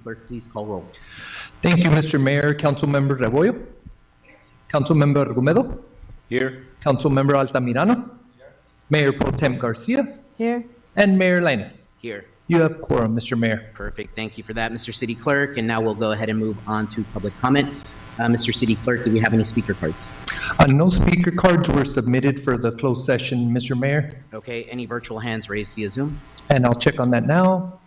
Clerk please call roll? Thank you, Mr. Mayor. Councilmember Rebollo? Councilmember Argumedo? Here. Councilmember Altamirano? Mayor Pro Tem Garcia? Here. And Mayor Linus. Here. You have quorum, Mr. Mayor. Perfect. Thank you for that, Mr. City Clerk. And now we'll go ahead and move on to public comment. Mr. City Clerk, do we have any speaker cards? No speaker cards were submitted for the closed session, Mr. Mayor, Okay, any virtual hands raised via Zoom? and I'll check on that now.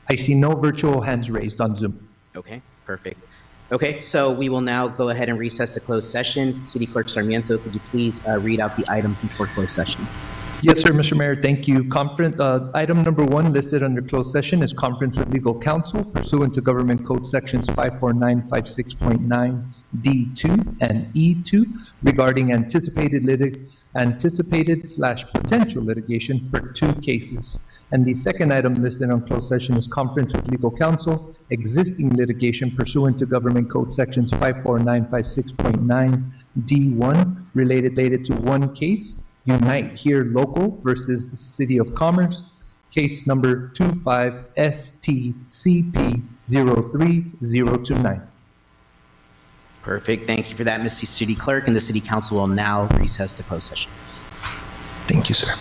I see no virtual hands raised on Zoom. Okay, perfect. Okay, so we will now go ahead and recess the closed session. City Clerk Sarmiento, could you please read out the items for closed session? Yes, sir, Mr. Mayor, thank you. Item number 1 listed under closed session is conference with legal counsel pursuant to Government Code Sections 54956.9 D2 and E2 regarding anticipated/potential litigation for 2 cases. And the second item listed on closed session is conference with legal counsel, existing litigation pursuant to Government Code Sections 54956.9 D1 related to one case, Unite Here Local versus the City of Commerce, case number 25-STCP-03029. Perfect, thank you for that, Mr. City Clerk, and the City Council will now recess to closed session. Thank you, sir.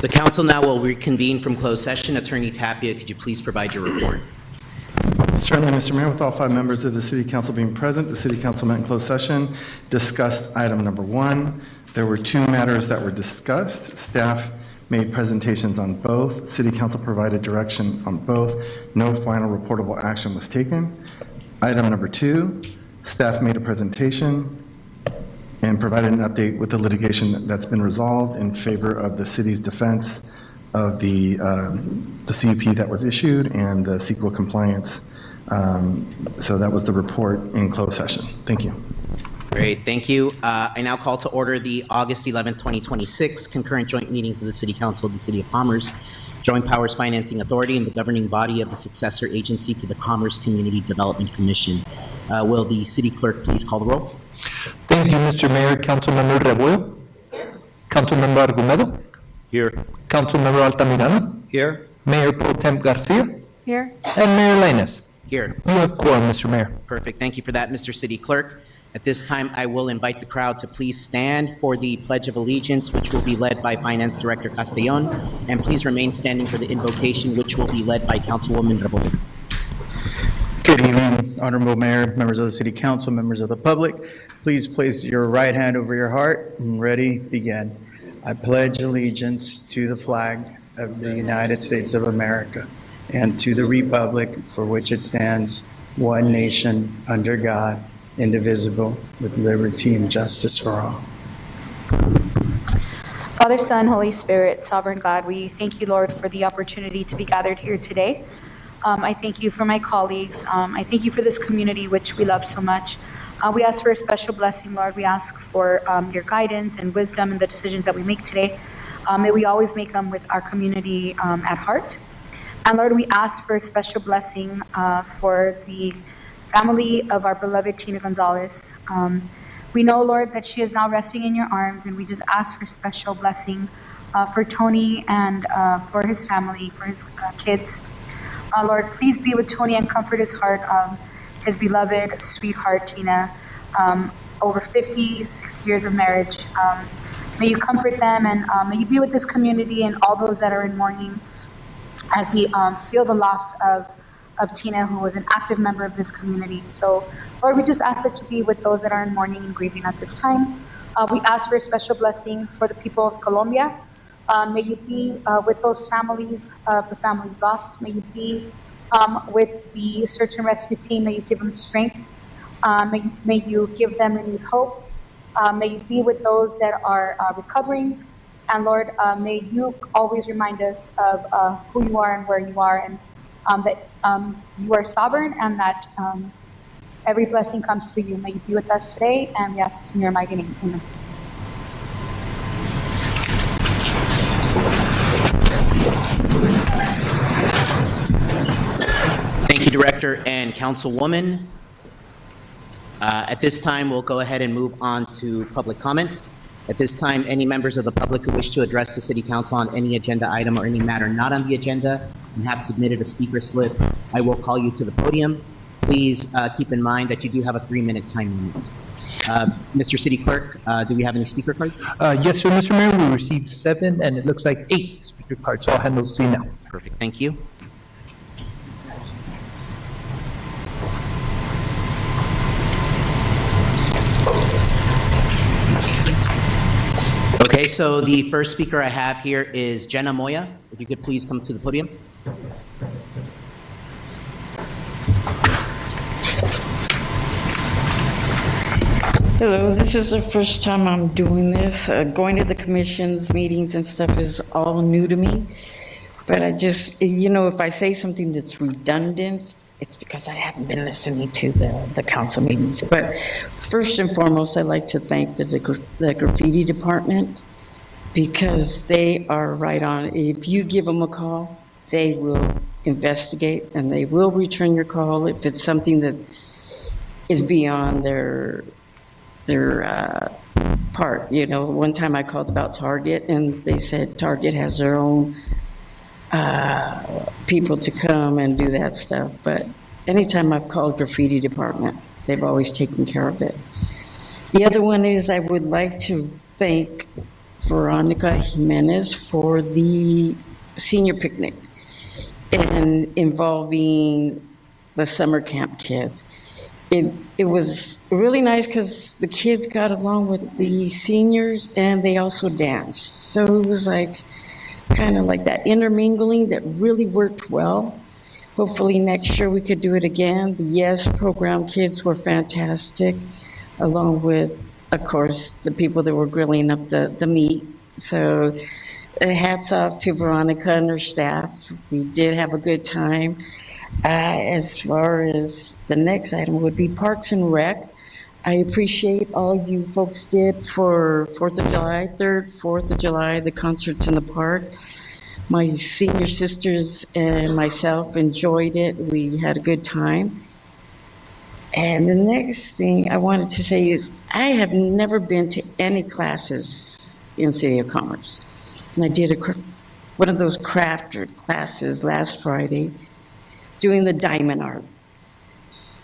The council now will reconvene from closed session. Attorney Tapia, could you please provide your report? Certainly, Mr. Mayor. With all 5 members of the City Council being present, the City Council met in closed session, discussed item number 1. There were 2 matters that were discussed. Staff made presentations on both. City Council provided direction on both. No final reportable action was taken. Item number 2, staff made a presentation and provided an update with the litigation that's been resolved in favor of the city's defense of the CUP that was issued and the CEQA compliance. So that was the report in closed session. Thank you. Great, thank you. I now call to order the August 11th, 2026 concurrent joint meetings of the City Council of the City of Commerce, Joint Powers Financing Authority, and the governing body of the successor agency to the Commerce Community Development Commission. Will the city clerk please call the roll? Thank you, Mr. Mayor. Councilmember Rebollo? Councilmember Argumedo? Here. Councilmember Altamirano? Here. Mayor Pro Tem Garcia? Here. And Mayor Lainez. Here. You have quorum, Mr. Mayor. Perfect. Thank you for that, Mr. City Clerk. At this time, I will invite the crowd to please stand for the Pledge of Allegiance, which will be led by Finance Director Castellon, and please remain standing for the invocation, which will be led by Councilwoman Rebollo. Good evening, Honorable Mayor, members of the City Council, members of the public. Please place your right hand over your heart and ready, begin. I pledge allegiance to the flag of the United States of America and to the republic for which it stands, one nation, under God, indivisible, with liberty and justice for all. Father, Son, Holy Spirit, Sovereign God, we thank you, Lord, for the opportunity to be gathered here today. I thank you for my colleagues. I thank you for this community, which we love so much. We ask for a special blessing, Lord. We ask for your guidance and wisdom in the decisions that we make today. May we always make them with our community at heart. And Lord, we ask for a special blessing for the family of our beloved Tina Gonzalez. We know, Lord, that she is now resting in your arms, and we just ask for special blessing for Tony and for his family, for his kids. Lord, please be with Tony and comfort his heart, his beloved sweetheart, Tina, over 56 years of marriage. May you comfort them, and may you be with this community and all those that are in mourning as we feel the loss of Tina, who was an active member of this community. So, Lord, we just ask that you be with those that are in mourning and grieving at this time. We ask for a special blessing for the people of Colombia. May you be with those families, the families lost. May you be with the search and rescue team. May you give them strength. May you give them renewed hope. May you be with those that are recovering. And Lord, may you always remind us of who you are and where you are, and that you are sovereign, and that every blessing comes through you. May you be with us today, and we ask this in your mighty name. Amen. Thank you, Director and Councilwoman. At this time, we'll go ahead and move on to public comment. At this time, any members of the public who wish to address the City Council on any agenda item or any matter not on the agenda and have submitted a speaker slip, I will call you to the podium. Please keep in mind that you do have a 3-minute time limit. Mr. City Clerk, do we have any speaker cards? Yes, sir, Mr. Mayor. We received 7, and it looks like 8 speaker cards. So I'll hand those to you now. Perfect, thank you. Okay, so the first speaker I have here is Jenna Moya. If you could please come to the podium. Hello, this is the first time I'm doing this. Going to the commission's meetings and stuff is all new to me. But I just, if I say something that's redundant, it's because I haven't been listening to the council meetings. But first and foremost, I'd like to thank the graffiti department, because they are right on. If you give them a call, they will investigate and they will return your call if it's something that is beyond their part. One time I called about Target, and they said Target has their own people to come and do that stuff. But anytime I've called graffiti department, they've always taken care of it. The other one is I would like to thank Veronica Jimenez for the senior picnic and involving the summer camp kids. It was really nice because the kids got along with the seniors and they also danced. So it was like, kind of like that intermingling that really worked well. Hopefully next year we could do it again. The YES program kids were fantastic, along with, of course, the people that were grilling up the meat. So hats off to Veronica and her staff. We did have a good time. As far as the next item would be Parks and Rec, I appreciate all you folks did for 4th of July, 3rd, 4th of July, the concerts in the park. My senior sisters and myself enjoyed it. We had a good time. And the next thing I wanted to say is I have never been to any classes in City of Commerce. And I did one of those crafter classes last Friday, doing the diamond art.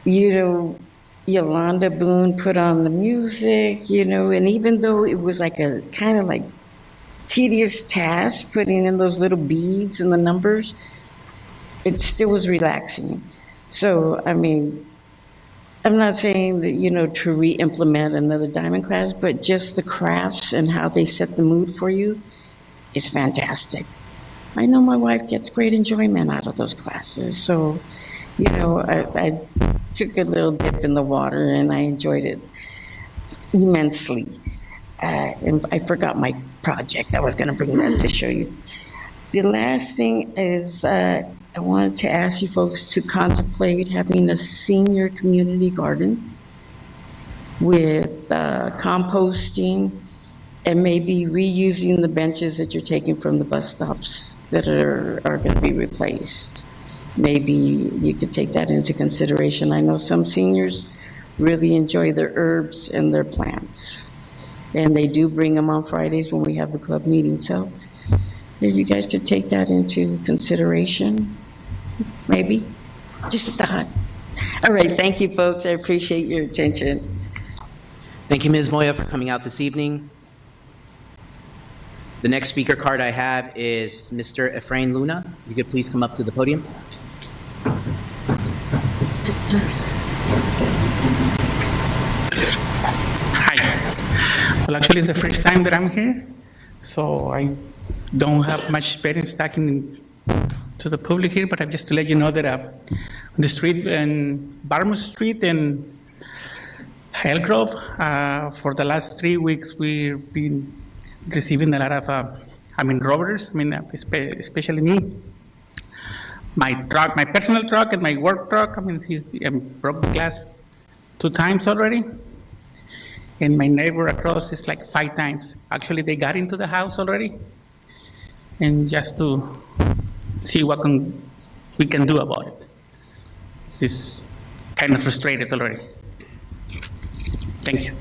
You know, Yolanda Boone put on the music, you know, and even though it was like a kind of like tedious task, putting in those little beads and the numbers, it still was relaxing. So, I mean, I'm not saying that, you know, to re-implement another diamond class, but just the crafts and how they set the mood for you is fantastic. I know my wife gets great enjoyment out of those classes. So, you know, I took a little dip in the water and I enjoyed it immensely. And I forgot my project. I was going to bring that to show you. The last thing is I wanted to ask you folks to contemplate having a senior community garden with composting and maybe reusing the benches that you're taking from the bus stops that are going to be replaced. Maybe you could take that into consideration. I know some seniors really enjoy their herbs and their plants, and they do bring them on Fridays when we have the club meeting. So if you guys could take that into consideration, maybe, just a thought. All right, thank you, folks. I appreciate your attention. Thank you, Ms. Moya, for coming out this evening. The next speaker card I have is Mr. Efrain Luna. If you could please come up to the podium. Hi. Well, actually, it's the first time that I'm here, so I don't have much experience talking to the public here, but just to let you know that on the street in Barmouth Street in Hillgrove, for the last 3 weeks, we've been receiving a lot of, robbers, especially me. My truck, my personal truck and my work truck, he's broke the glass 2 times already. And my neighbor across is like 5 times. Actually, they got into the house already. And just to see what we can do about it. This is kind of frustrated already. Thank you.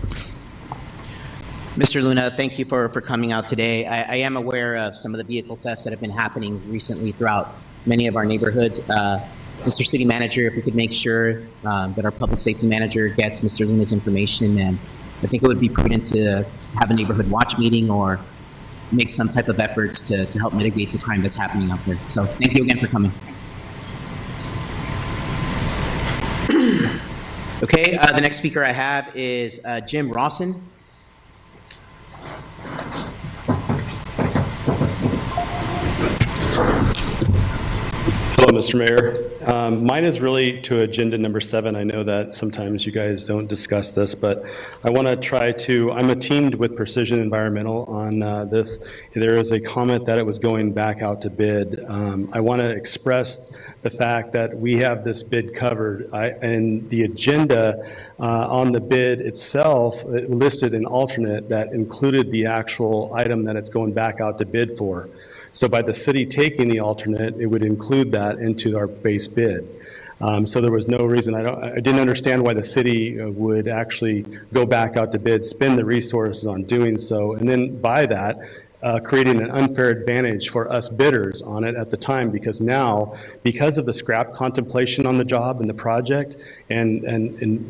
Mr. Luna, thank you for coming out today. I am aware of some of the vehicle thefts that have been happening recently throughout many of our neighborhoods. Mr. City Manager, if we could make sure that our public safety manager gets Mr. Luna's information, and I think it would be prudent to have a neighborhood watch meeting or make some type of efforts to help mitigate the crime that's happening out there. So thank you again for coming. Okay, the next speaker I have is Jim Rawson. Hello, Mr. Mayor. Mine is really to agenda number 7. I know that sometimes you guys don't discuss this, but I want to try to, I'm teamed with Precision Environmental on this. There is a comment that it was going back out to bid. I want to express the fact that we have this bid covered. And the agenda on the bid itself, it listed an alternate that included the actual item that it's going back out to bid for. So by the city taking the alternate, it would include that into our base bid. So there was no reason, I didn't understand why the city would actually go back out to bid, spend the resources on doing so, and then by that, creating an unfair advantage for us bidders on it at the time, because now, because of the scrap contemplation on the job and the project, and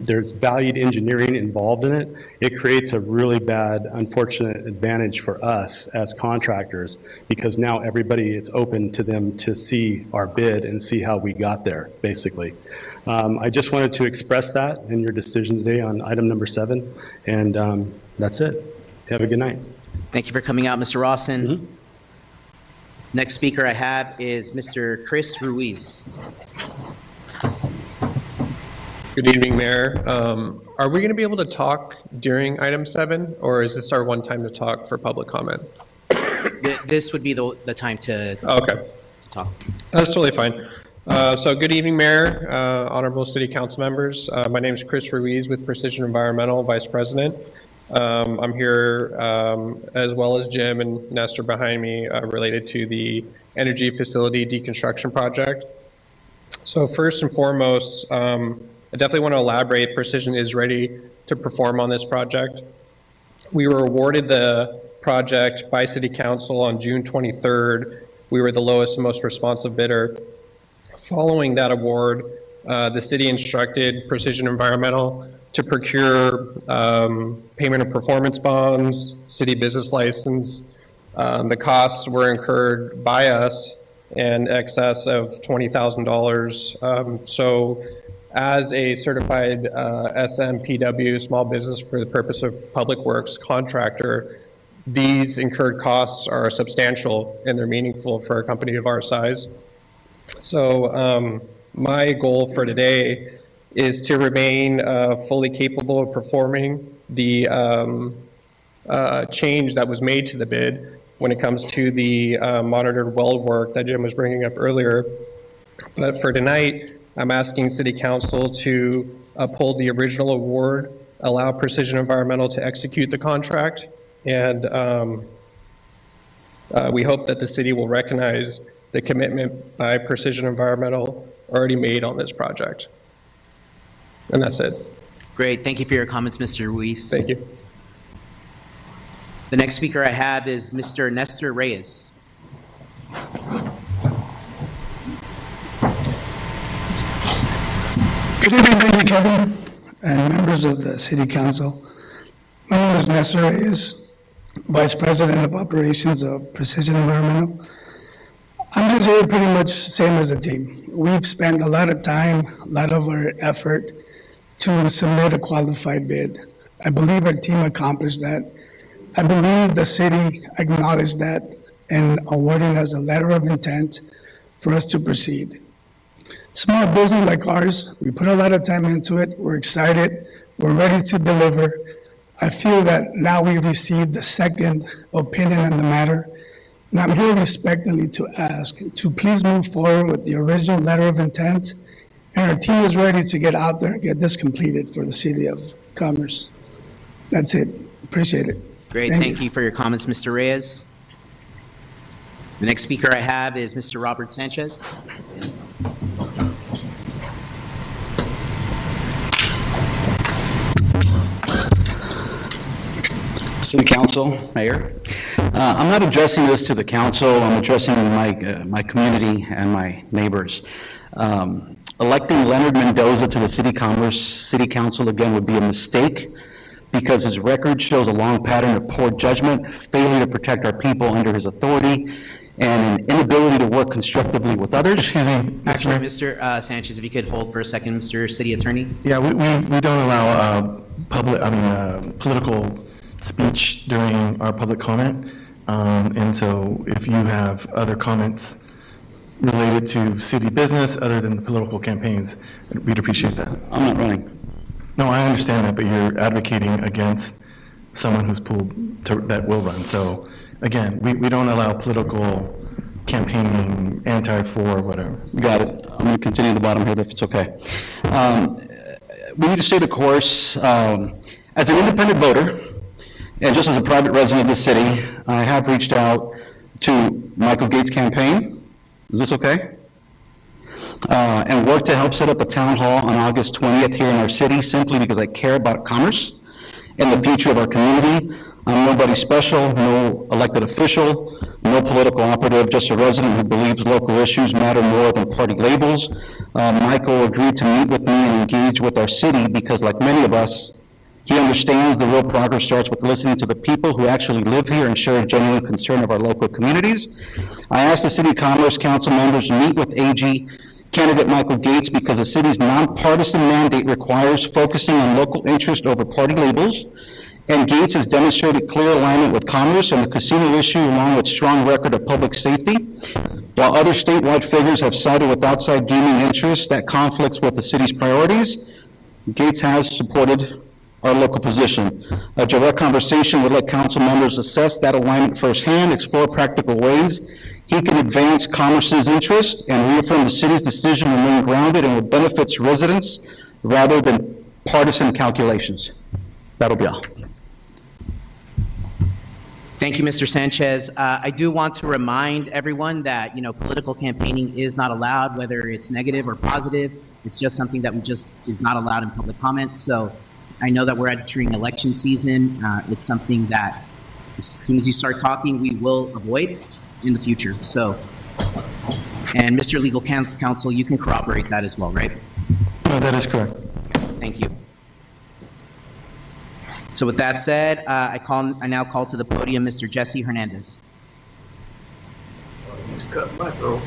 there's valued engineering involved in it, it creates a really bad, unfortunate advantage for us as contractors, because now everybody, it's open to them to see our bid and see how we got there, basically. I just wanted to express that in your decision today on item number 7, and that's it. Have a good night. Thank you for coming out, Mr. Rawson. Next speaker I have is Mr. Chris Ruiz. Good evening, Mayor. Are we going to be able to talk during item 7, or is this our one time to talk for public comment? This would be the time to Okay, talk. that's totally fine. So good evening, Mayor, honorable city council members. My name is Chris Ruiz with Precision Environmental, Vice President. I'm here as well as Jim and Nestor behind me related to the energy facility deconstruction project. So first and foremost, I definitely want to elaborate. Precision is ready to perform on this project. We were awarded the project by City Council on June 23rd. We were the lowest and most responsive bidder. Following that award, the city instructed Precision Environmental to procure payment of performance bonds, city business license. The costs were incurred by us in excess of $20,000. So as a certified SMPW, small business for the purpose of public works contractor, these incurred costs are substantial and they're meaningful for a company of our size. So my goal for today is to remain fully capable of performing the change that was made to the bid when it comes to the monitored well work that Jim was bringing up earlier. But for tonight, I'm asking City Council to uphold the original award, allow Precision Environmental to execute the contract, and we hope that the city will recognize the commitment by Precision Environmental already made on this project. And that's it. Great. Thank you for your comments, Mr. Ruiz. Thank you. The next speaker I have is Mr. Nestor Reyes. Good evening, Mayor Kevin, and members of the City Council. My name is Nestor Reyes, Vice President of Operations of Precision Environmental. I'm just here pretty much same as the team. We've spent a lot of time, a lot of our effort to submit a qualified bid. I believe our team accomplished that. I believe the city acknowledged that in awarding us a letter of intent for us to proceed. Small business like ours, we put a lot of time into it. We're excited. We're ready to deliver. I feel that now we've received the second opinion on the matter. And I'm here respectfully to ask to please move forward with the original letter of intent. And our team is ready to get out there and get this completed for the City of Commerce. That's it. Appreciate it. Great. Thank you for your comments, Mr. Reyes. The next speaker I have is Mr. Robert Sanchez. City Council, Mayor. I'm not addressing this to the council, I'm addressing my community and my neighbors. Electing Leonard Mendoza to the City Council again would be a mistake because his record shows a long pattern of poor judgment, failure to protect our people under his authority, and an inability to work constructively with others. Excuse me, Actually, Mr. Sanchez, if you could hold for a second, Mr. City Attorney. Yeah, we don't allow political speech during our public comment. And so if you have other comments related to city business other than the political campaigns, we'd appreciate that. I'm not running. No, I understand that, but you're advocating against someone who's that will run. So again, we don't allow political campaigning, anti-for, whatever. Got it. I'm going to continue at the bottom here if it's okay. We need to stay the course. As an independent voter, and just as a private resident of the city, I have reached out to Michael Gates' campaign. Is this okay? And worked to help set up a town hall on August 20th here in our city, simply because I care about commerce and the future of our community. I'm nobody special, no elected official, no political operative, just a resident who believes local issues matter more than party labels. Michael agreed to meet with me and engage with our city because, like many of us, he understands the real progress starts with listening to the people who actually live here and share a genuine concern of our local communities. I asked the City Commerce Council members to meet with AG candidate Michael Gates because the city's nonpartisan mandate requires focusing on local interest over party labels, and Gates has demonstrated clear alignment with commerce and the casino issue along with strong record of public safety. While other statewide figures have sided with outside gaming interests that conflicts with the city's priorities, Gates has supported our local position. A direct conversation would let council members assess that alignment firsthand, explore practical ways he can advance commerce's interest, and reaffirm the city's decision to remain grounded in what benefits residents rather than partisan calculations. That'll be all. Thank you, Mr. Sanchez. I do want to remind everyone that, political campaigning is not allowed, whether it's negative or positive. It's just something that is not allowed in public comment. So I know that we're entering election season. It's something that as soon as you start talking, we will avoid in the future. So, and Mr. Legal Counsel, you can corroborate that as well, right? No, that is correct. Thank you. So with that said, I now call to the podium Mr. Jesse Hernandez. Cut my throat.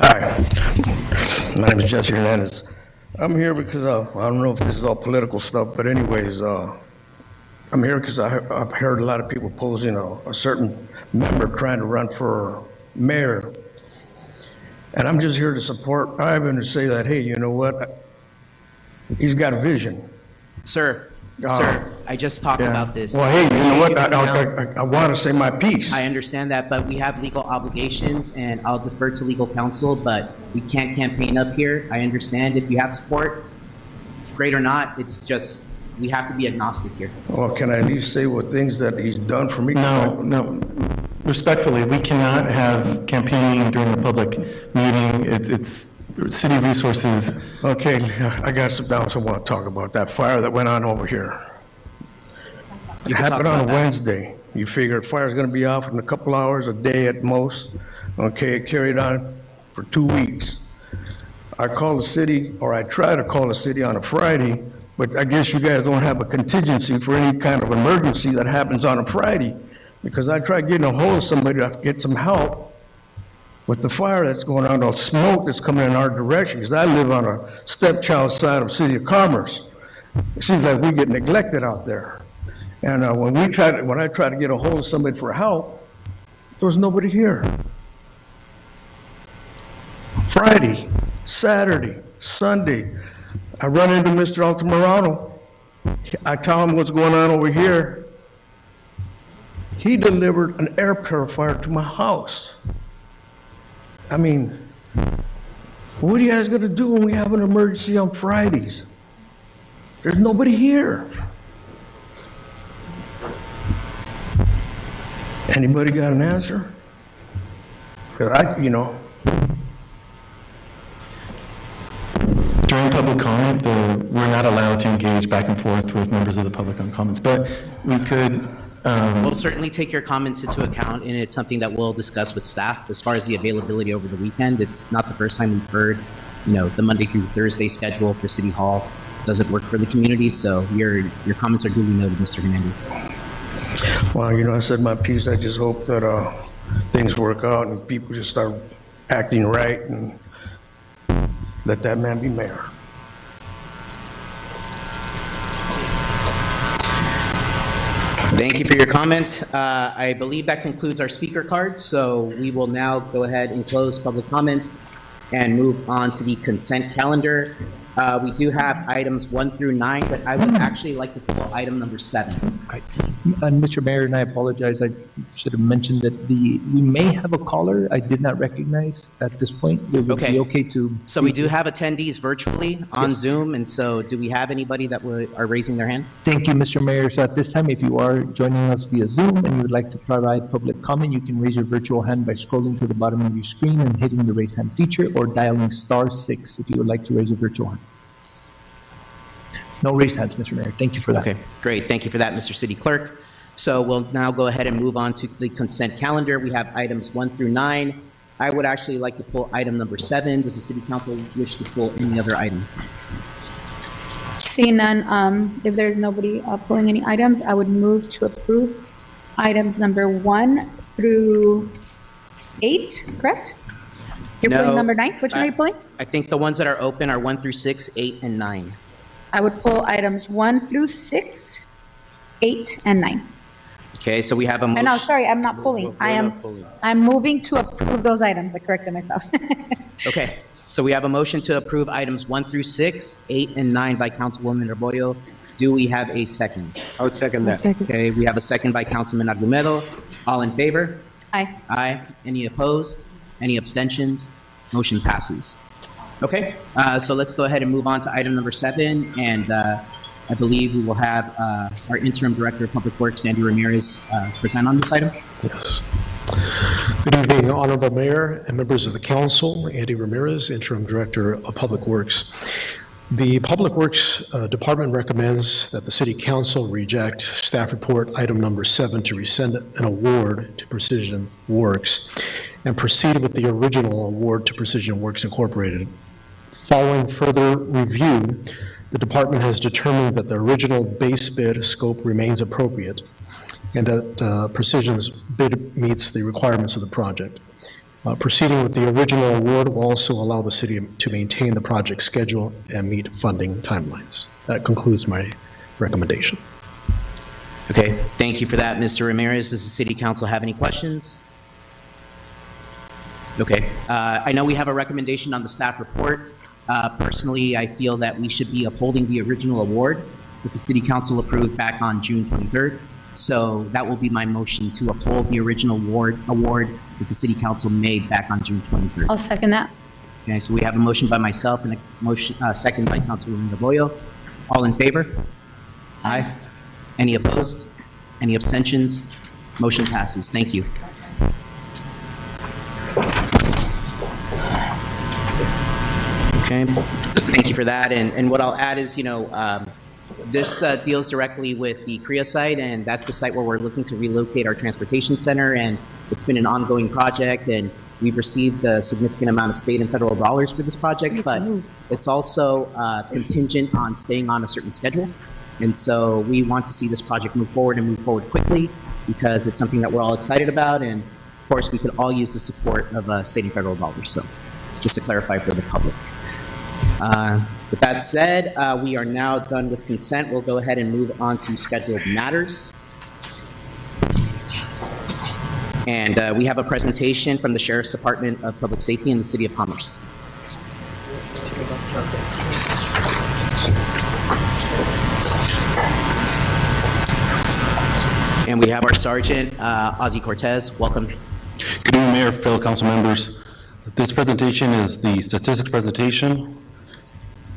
Hi, my name is Jesse Hernandez. I'm here because I don't know if this is all political stuff, but anyways, I'm here because I've heard a lot of people posing a certain member trying to run for mayor. And I'm just here to support Ivan and say that, hey, you know what? He's got a vision. Sir, I just talked about this. Well, hey, you know what? I want to say my piece. I understand that, but we have legal obligations, and I'll defer to legal counsel, but we can't campaign up here. I understand if you have support, great or not, it's just, we have to be agnostic here. Well, can I at least say what things that he's done for me? No. Respectfully, we cannot have campaigning during a public meeting. It's city resources. Okay, I got some doubts I want to talk about. That fire that went on over here. It happened on a Wednesday. You figure fire's going to be off in a couple hours, a day at most. Okay, it carried on for 2 weeks. I called the city, or I tried to call the city on a Friday, but I guess you guys don't have a contingency for any kind of emergency that happens on a Friday, because I tried getting a hold of somebody to get some help with the fire that's going on, the smoke that's coming in our direction, because I live on a stepchild side of City of Commerce. It seems like we get neglected out there. And when I tried to get a hold of somebody for help, there was nobody here. Friday, Saturday, Sunday, I run into Mr. Altamirano. I tell him what's going on over here. He delivered an air purifier to my house. I mean, what are you guys gonna do when we have an emergency on Fridays? There's nobody here. Anybody got an answer? Because During public comment, we're not allowed to engage back and forth with members of the public on comments, but we could. We'll certainly take your comments into account, and it's something that we'll discuss with staff. As far as the availability over the weekend, it's not the first time we've heard, the Monday through Thursday schedule for City Hall doesn't work for the community, so your comments are duly noted, Mr. Hernandez. Well, I said my piece. I just hope that things work out and people just start acting right and let that man be mayor. Thank you for your comment. I believe that concludes our speaker cards, so we will now go ahead and close public comment and move on to the consent calendar. We do have items 1 through 9, but I would actually like to pull item number 7. And Mr. Mayor, and I apologize, I should have mentioned that we may have a caller I did not recognize at this point. It would be okay to. So we do have attendees virtually on Yes. Zoom, and so do we have anybody that are raising their hand? Thank you, Mr. Mayor. So at this time, if you are joining us via Zoom and you would like to provide public comment, you can raise your virtual hand by scrolling to the bottom of your screen and hitting the raise hand feature, or dialing *6 if you would like to raise a virtual hand. No raised hands, Mr. Mayor. Thank you for that. Okay, great. Thank you for that, Mr. City Clerk. So we'll now go ahead and move on to the consent calendar. We have items 1 through 9. I would actually like to pull item number 7. Does the City Council wish to pull any other items? Seeing none, if there's nobody pulling any items, I would move to approve items number 1 through 8, correct? You're No. pulling number 9? Which one are you pulling? I think the ones that are open are 1 through 6, 8, and 9. I would pull items 1 through 6, 8, and 9. Okay, so we have a motion. No, sorry, I'm not pulling. I'm moving to approve those items. I corrected myself. Okay, so we have a motion to approve items 1 through 6, 8, and 9 by Councilwoman Arboyo. Do we have a second? I would second that. Okay, we have a second by Councilman Argumedo. All in favor? Aye. Aye. Any opposed? Any abstentions? Motion passes. Okay, so let's go ahead and move on to item number 7, and I believe we will have our interim director of Public Works, Andy Ramirez, present on this item. Yes. Good evening, Honorable Mayor and members of the council. Andy Ramirez, Interim Director of Public Works. The Public Works Department recommends that the City Council reject staff report item number 7 to rescind an award to Precision Works and proceed with the original award to Precision Works Incorporated. Following further review, the department has determined that the original base bid scope remains appropriate and that Precision's bid meets the requirements of the project. Proceeding with the original award will also allow the city to maintain the project schedule and meet funding timelines. That concludes my recommendation. Okay, thank you for that, Mr. Ramirez. Does the City Council have any questions? Okay, I know we have a recommendation on the staff report. Personally, I feel that we should be upholding the original award that the City Council approved back on June 23rd. So that will be my motion to uphold the original award that the City Council made back on June 23rd. I'll second that. Okay, so we have a motion by myself and a motion, second by Councilwoman Arboyo. All in favor? Aye. Any opposed? Any abstentions? Motion passes. Thank you. Okay, thank you for that. And what I'll add is, this deals directly with the CREA site, and that's the site where we're looking to relocate our transportation center, and it's been an ongoing project, and we've received a significant amount of state and federal dollars for this project, but it's also contingent on staying on a certain schedule. And so we want to see this project move forward and move forward quickly because it's something that we're all excited about, and of course, we could all use the support of state and federal dollars. So just to clarify for the public. With that said, we are now done with consent. We'll go ahead and move on to scheduled matters. And we have a presentation from the Sheriff's Department of Public Safety in the City of Commerce. And we have our Sergeant, Ozzie Cortez. Welcome. Good evening, Mayor, fellow council members. This presentation is the statistics presentation.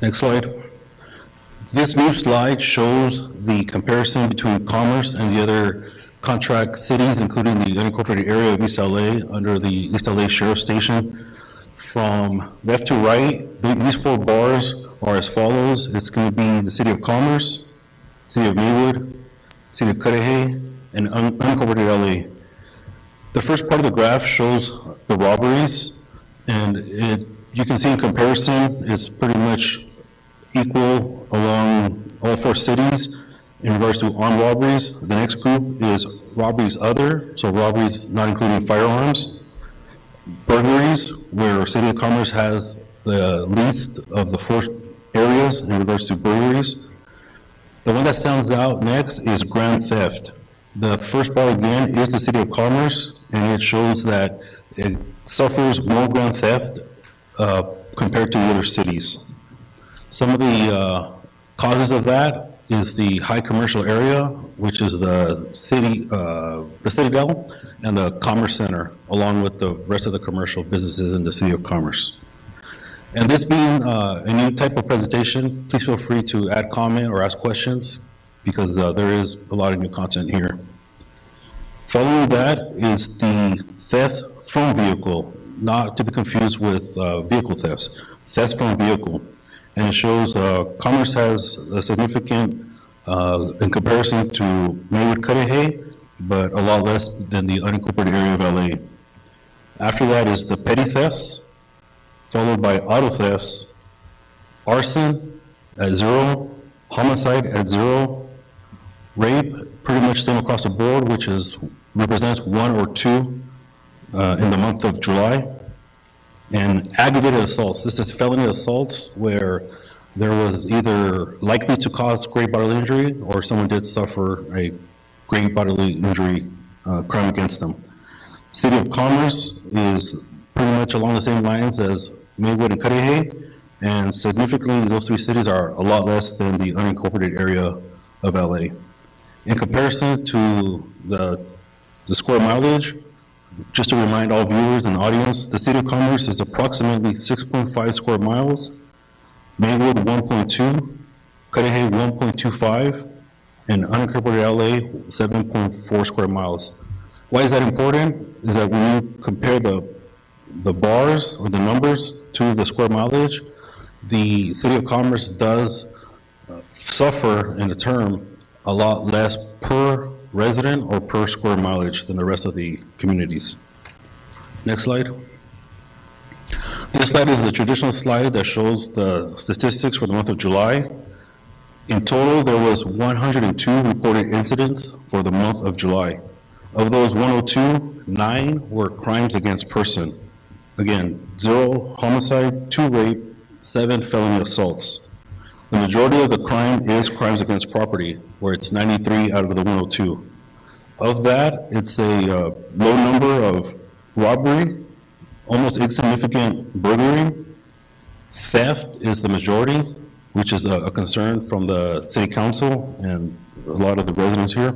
Next slide. This new slide shows the comparison between Commerce and the other contract cities, including the unincorporated area of East LA under the East LA Sheriff Station. From left to right, these 4 bars are as follows. It's going to be the City of Commerce, City of Maywood, City of Cudahy, and unincorporated LA. The first part of the graph shows the robberies, and you can see in comparison, it's pretty much equal along all 4 cities in regards to armed robberies. The next group is robberies other, so robberies not including firearms. Burglaries, where City of Commerce has the least of the 4 areas in regards to burglaries. The one that stands out next is grand theft. The first bar again is the City of Commerce, and it shows that it suffers more grand theft compared to the other cities. Some of the causes of that is the high commercial area, which is the Citadel and the Commerce Center, along with the rest of the commercial businesses in the City of Commerce. And this being a new type of presentation, please feel free to add comment or ask questions because there is a lot of new content here. Following that is the theft from vehicle, not to be confused with vehicle thefts. Theft from vehicle. and it shows Commerce has a significant, in comparison to Maywood Cudahy, but a lot less than the unincorporated area of LA. After that is the petty thefts, followed by auto thefts, arson at 0, homicide at 0, rape pretty much same across the board, which represents 1 or 2 in the month of July. And aggravated assaults, this is felony assaults where there was either likely to cause great bodily injury or someone did suffer a great bodily injury crime against them. City of Commerce is pretty much along the same lines as Maywood and Cudahy, and significantly, those 3 cities are a lot less than the unincorporated area of LA. In comparison to the square mileage, just to remind all viewers and audience, the City of Commerce is approximately 6.5 square miles, Maywood 1.2, Cudahy 1.25, and unincorporated LA 7.4 square miles. Why is that important? Is that when you compare the bars or the numbers to the square mileage, the City of Commerce does suffer in the term a lot less per resident or per square mileage than the rest of the communities. Next slide. This slide is the traditional slide that shows the statistics for the month of July. In total, there was 102 reported incidents for the month of July. Of those 102, 9 were crimes against person. Again, 0 homicide, 2 rape, 7 felony assaults. The majority of the crime is crimes against property, where it's 93 out of the 102. Of that, it's a low number of robbery, almost insignificant burglary. Theft is the majority, which is a concern from the city council and a lot of the residents here.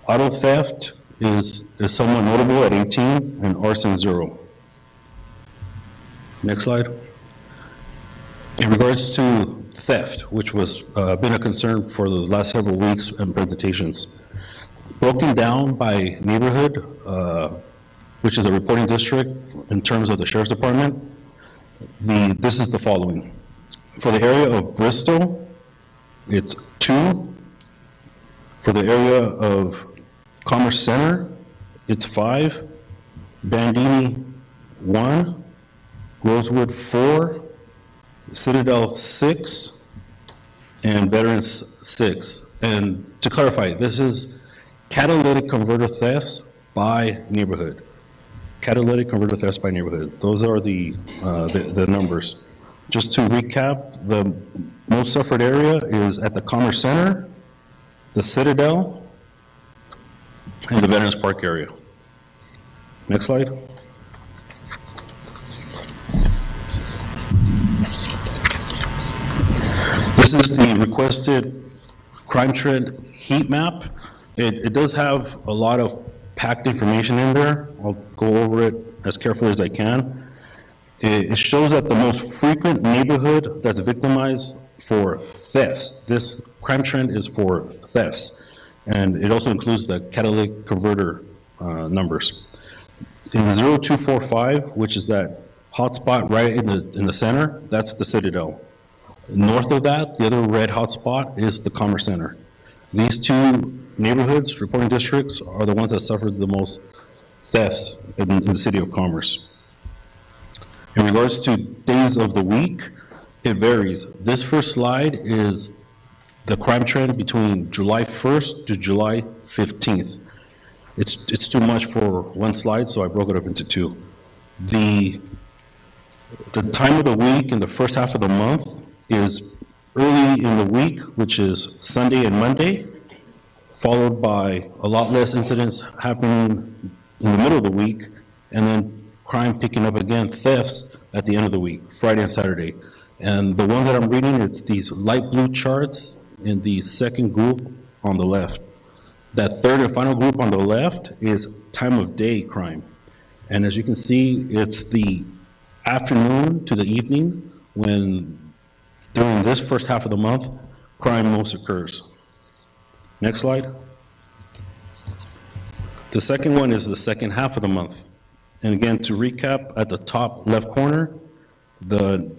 Auto theft is somewhat notable at 18 and arson 0. Next slide. In regards to theft, which was been a concern for the last several weeks and presentations, broken down by neighborhood, which is a reporting district in terms of the Sheriff's Department, this is the following. For the area of Bristol, it's 2. For the area of Commerce Center, it's 5. Bandini, 1. Rosewood, 4. Citadel, 6. And Veterans, 6. And to clarify, this is catalytic converter thefts by neighborhood. Catalytic converter thefts by neighborhood. Those are the numbers. Just to recap, the most suffered area is at the Commerce Center, the Citadel, and the Veterans Park area. Next slide. This is the requested crime trend heat map. It does have a lot of packed information in there. I'll go over it as carefully as I can. It shows that the most frequent neighborhood that's victimized for thefts, this crime trend is for thefts, and it also includes the catalytic converter numbers. In 0245, which is that hotspot right in the center, that's the Citadel. North of that, the other red hotspot is the Commerce Center. These 2 neighborhoods, reporting districts, are the ones that suffered the most thefts in the City of Commerce. In regards to days of the week, it varies. This first slide is the crime trend between July 1st to July 15th. It's too much for one slide, so I broke it up into 2. The time of the week in the first half of the month is early in the week, which is Sunday and Monday, followed by a lot less incidents happening in the middle of the week, and then crime picking up again, thefts at the end of the week, Friday and Saturday. And the one that I'm reading, it's these light blue charts in the second group on the left. That third and final group on the left is time of day crime. And as you can see, it's the afternoon to the evening when during this first half of the month, crime most occurs. Next slide. The second one is the second half of the month. And again, to recap, at the top left corner, the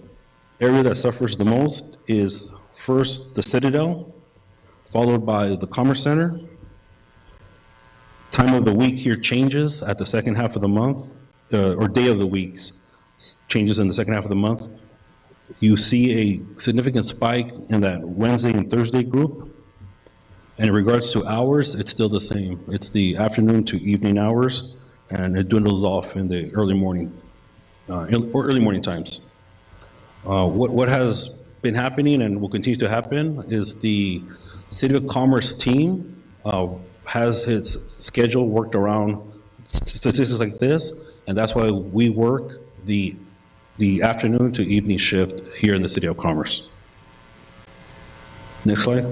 area that suffers the most is first the Citadel, followed by the Commerce Center. Time of the week here changes at the second half of the month, or day of the week changes in the second half of the month. You see a significant spike in that Wednesday and Thursday group. And in regards to hours, it's still the same. It's the afternoon to evening hours, and it dwindles off in the early morning, or early morning times. What has been happening and will continue to happen is the City of Commerce team has its schedule worked around statistics like this, and that's why we work the afternoon to evening shift here in the City of Commerce. Next slide.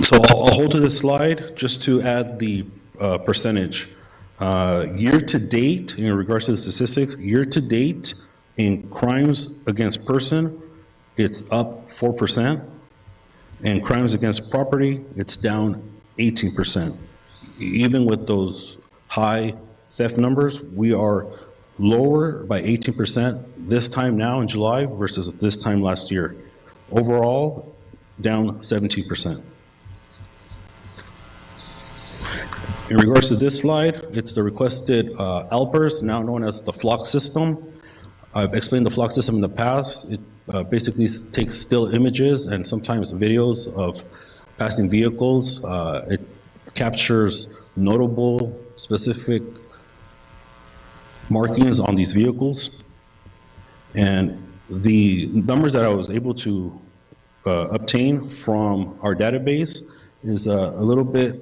So I'll hold to this slide just to add the percentage. Year to date, in regards to the statistics, year to date in crimes against person, it's up 4%. And crimes against property, it's down 18%. Even with those high theft numbers, we are lower by 18% this time now in July versus this time last year. Overall, down 17%. In regards to this slide, it's the requested ALPERS, now known as the flock system. I've explained the flock system in the past. It basically takes still images and sometimes videos of passing vehicles. It captures notable, specific markings on these vehicles. And the numbers that I was able to obtain from our database is a little bit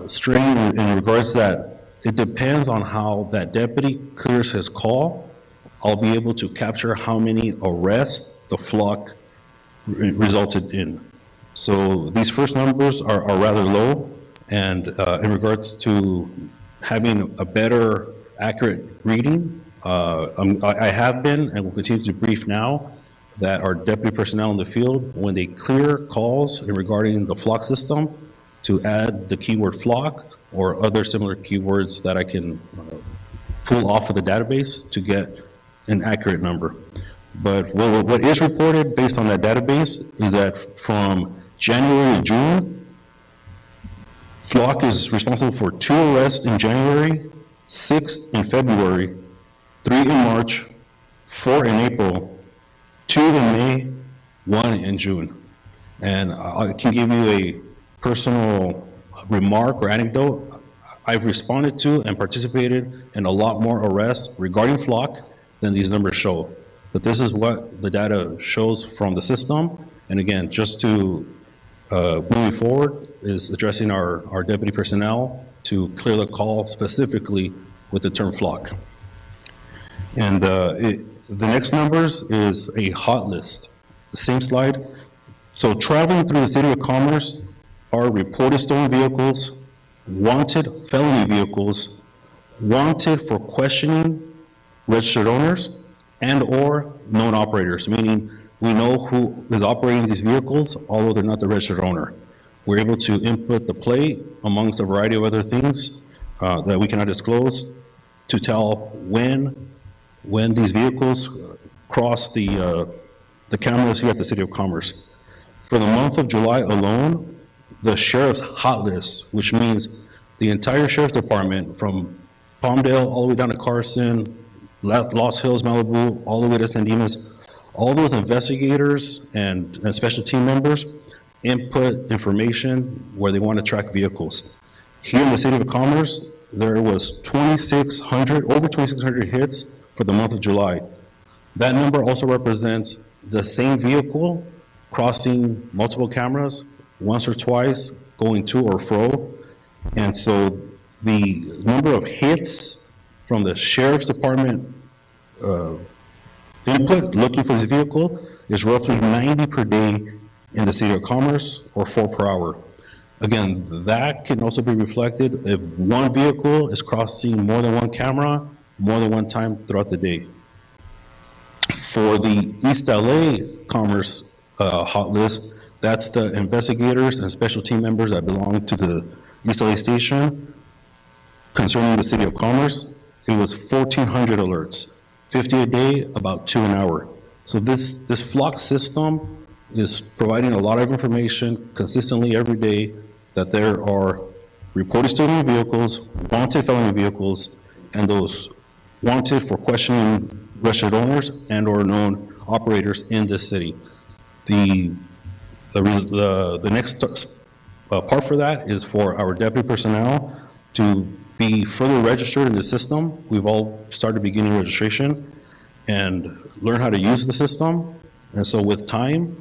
strange in regards that it depends on how that deputy clears his call. I'll be able to capture how many arrests the flock resulted in. So these first numbers are rather low, and in regards to having a better accurate reading, I have been and will continue to brief now that our deputy personnel in the field, when they clear calls regarding the flock system, to add the keyword flock or other similar keywords that I can pull off of the database to get an accurate number. But what is reported based on that database is that from January to June, flock is responsible for 2 arrests in January, 6 in February, 3 in March, 4 in April, 2 in May, 1 in June. And I can give you a personal remark or anecdote. I've responded to and participated in a lot more arrests regarding flock than these numbers show. But this is what the data shows from the system. And again, just to moving forward is addressing our deputy personnel to clear the call specifically with the term flock. And the next numbers is a hot list. The same slide. So traveling through the City of Commerce are reported stolen vehicles, wanted felony vehicles, wanted for questioning registered owners, and/or known operators, meaning we know who is operating these vehicles, although they're not the registered owner. We're able to input the plate amongst a variety of other things that we cannot disclose to tell when these vehicles cross the cameras here at the City of Commerce. For the month of July alone, the sheriff's hot list, which means the entire sheriff's department from Palmdale all the way down to Carson, Lost Hills, Malibu, all the way to San Dimas, all those investigators and special team members input information where they want to track vehicles. Here in the City of Commerce, there was over 2,600 hits for the month of July. That number also represents the same vehicle crossing multiple cameras once or twice, going to or fro. And so the number of hits from the sheriff's department input looking for this vehicle is roughly 90 per day in the City of Commerce, or 4 per hour. Again, that can also be reflected if one vehicle is crossing more than one camera, more than one time throughout the day. For the East LA Commerce hot list, that's the investigators and special team members that belong to the East LA station concerning the City of Commerce. it was 1,400 alerts, 50 a day, about 2 an hour. So this flock system is providing a lot of information consistently every day that there are reported stolen vehicles, wanted felony vehicles, and those wanted for questioning registered owners and/or known operators in this city. The next part for that is for our deputy personnel to be further registered in the system. We've all started beginning registration and learn how to use the system. And so with time,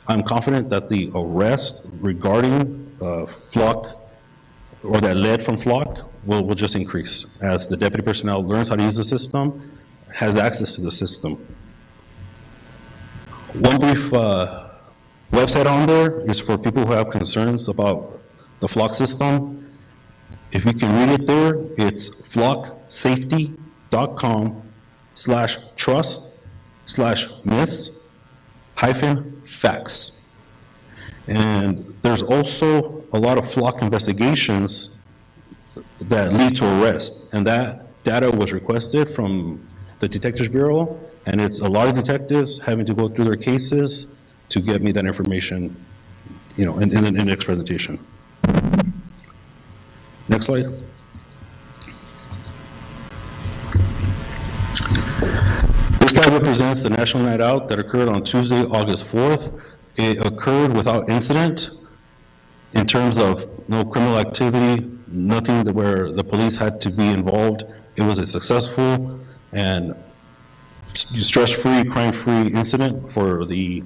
I'm confident that the arrest regarding flock or that led from flock will just increase as the deputy personnel learns how to use the system, has access to the system. One brief website on there is for people who have concerns about the flock system. If you can read it there, it's flocksafety.com/trust/myths-facts. And there's also a lot of flock investigations that lead to arrest. And that data was requested from the Detectives Bureau, and it's a lot of detectives having to go through their cases to get me that information, in the next presentation. Next slide. This slide represents the National Night Out that occurred on Tuesday, August 4th. It occurred without incident in terms of no criminal activity, nothing where the police had to be involved. It was a successful and stress-free, crime-free incident for the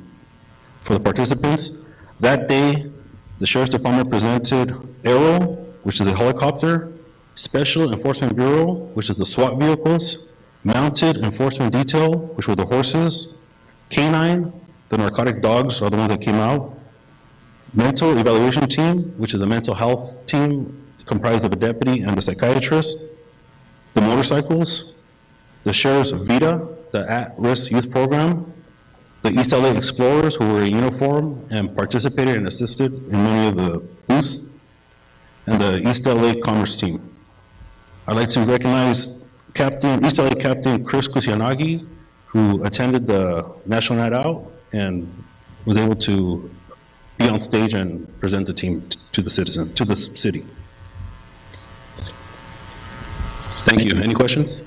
participants. That day, the Sheriff's Department presented Arrow, which is a helicopter, Special Enforcement Bureau, which is the SWAT vehicles, Mounted Enforcement Detail, which were the horses, Canine, the narcotic dogs are the ones that came out, Mental Evaluation Team, which is a mental health team comprised of a deputy and a psychiatrist, the motorcycles, the Sheriff's VITA, the At-Risk Youth Program, the East LA Explorers, who were in uniform and participated and assisted in many of the booths, and the East LA Commerce Team. I'd like to recognize East LA Captain Chris Kusianagi, who attended the National Night Out and was able to be on stage and present the team to the city. Thank you. Any questions?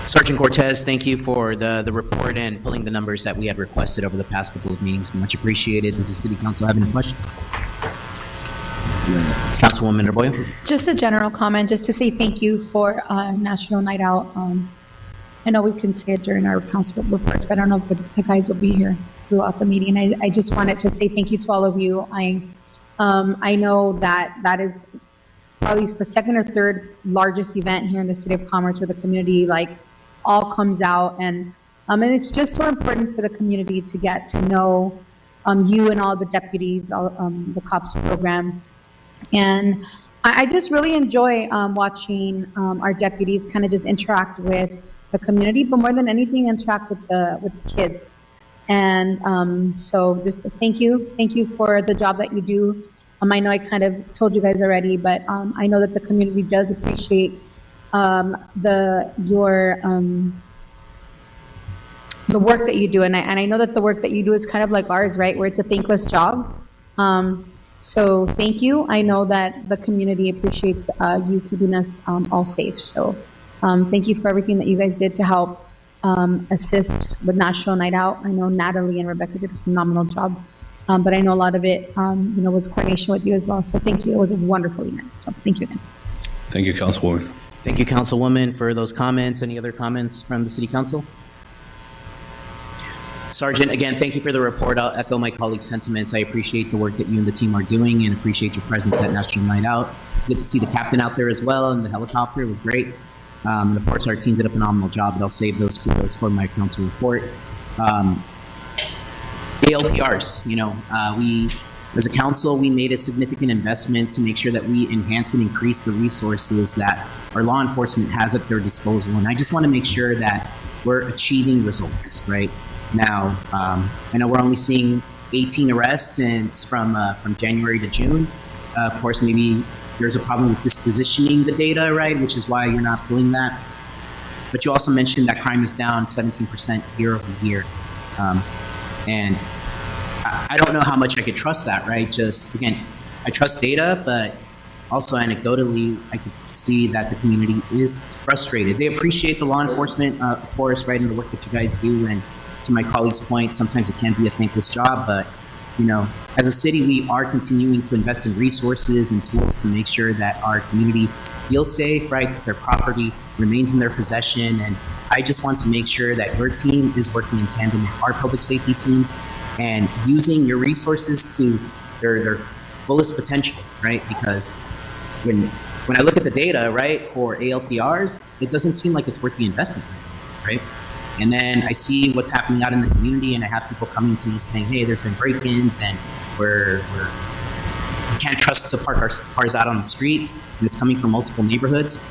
Sergeant Cortez, thank you for the report and pulling the numbers that we had requested over the past couple of meetings. Much appreciated. Does the City Council have any questions? Councilwoman Arboyo? Just a general comment, just to say thank you for National Night Out. I know we can say it during our council reports, but I don't know if the guys will be here throughout the meeting. I just wanted to say thank you to all of you. I know that is probably the second or third largest event here in the City of Commerce where the community all comes out, and it's just so important for the community to get to know you and all the deputies, the cops program. And I just really enjoy watching our deputies kind of just interact with the community, but more than anything, interact with the kids. And so just thank you for the job that you do. I know I kind of told you guys already, but I know that the community does appreciate the work that you do, and I know that the work that you do is kind of like ours, right? Where it's a thankless job. So thank you. I know that the community appreciates you keeping us all safe. So thank you for everything that you guys did to help assist with National Night Out. I know Natalie and Rebecca did a phenomenal job, but I know a lot of it, was coordination with you as well. So thank you. It was a wonderful event. So thank you again. Thank you, Councilwoman. Thank you, Councilwoman, for those comments. Any other comments from the City Council? Sergeant, again, thank you for the report. I'll echo my colleagues' sentiments. I appreciate the work that you and the team are doing and appreciate your presence at National Night Out. It's good to see the captain out there as well, and the helicopter was great. And of course, our team did a phenomenal job, but I'll save those kudos for my council report. ALPRs, we, as a council, we made a significant investment to make sure that we enhance and increase the resources that our law enforcement has at their disposal. And I just want to make sure that we're achieving results, right? Now, I know we're only seeing 18 arrests since from January to June. Of course, maybe there's a problem with dispositioning the data, right, which is why you're not pulling that. But you also mentioned that crime is down 17% year over year. And I don't know how much I could trust that, right? Just, again, I trust data, but also anecdotally, I could see that the community is frustrated. They appreciate the law enforcement, of course, right, and the work that you guys do. And to my colleague's point, sometimes it can be a thankless job, but, you know, as a city, we are continuing to invest in resources and tools to make sure that our community feels safe, right, that their property remains in their possession. And I just want to make sure that your team is working in tandem with our public safety teams and using your resources to their fullest potential, right? Because when I look at the data, right, for ALPRs, it doesn't seem like it's worth the investment, right? And then I see what's happening out in the community, and I have people coming to me saying, hey, there's been break-ins, and we can't trust to park our cars out on the street, and it's coming from multiple neighborhoods.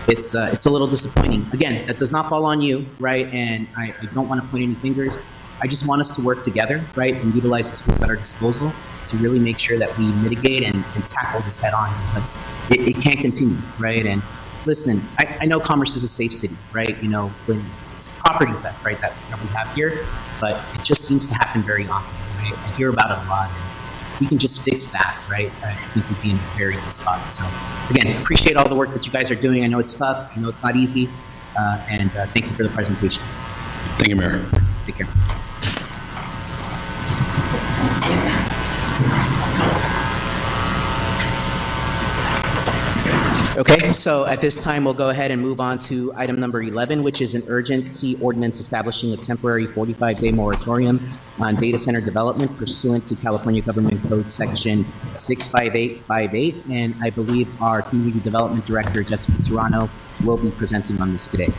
It's a little disappointing. Again, that does not fall on you, right? And I don't want to point any fingers. I just want us to work together, right, and utilize the tools at our disposal to really make sure that we mitigate and tackle this head on, because it can't continue, right? And listen, I know Commerce is a safe city, right? You know, when it's property theft, right, that we have here, but it just seems to happen very often, right? I hear about it a lot. And if we can just fix that, right, I think we'd be in a very good spot. So again, appreciate all the work that you guys are doing. I know it's tough. I know it's not easy. And thank you for the presentation. Thank you, Mayor. Take care. Okay, so at this time, we'll go ahead and move on to item number 11, which is an urgency ordinance establishing a temporary 45-day moratorium on data center development pursuant to California Government Code Section 65858. And I believe our Community Development Director, Jessica Serrano, will be presenting on this today.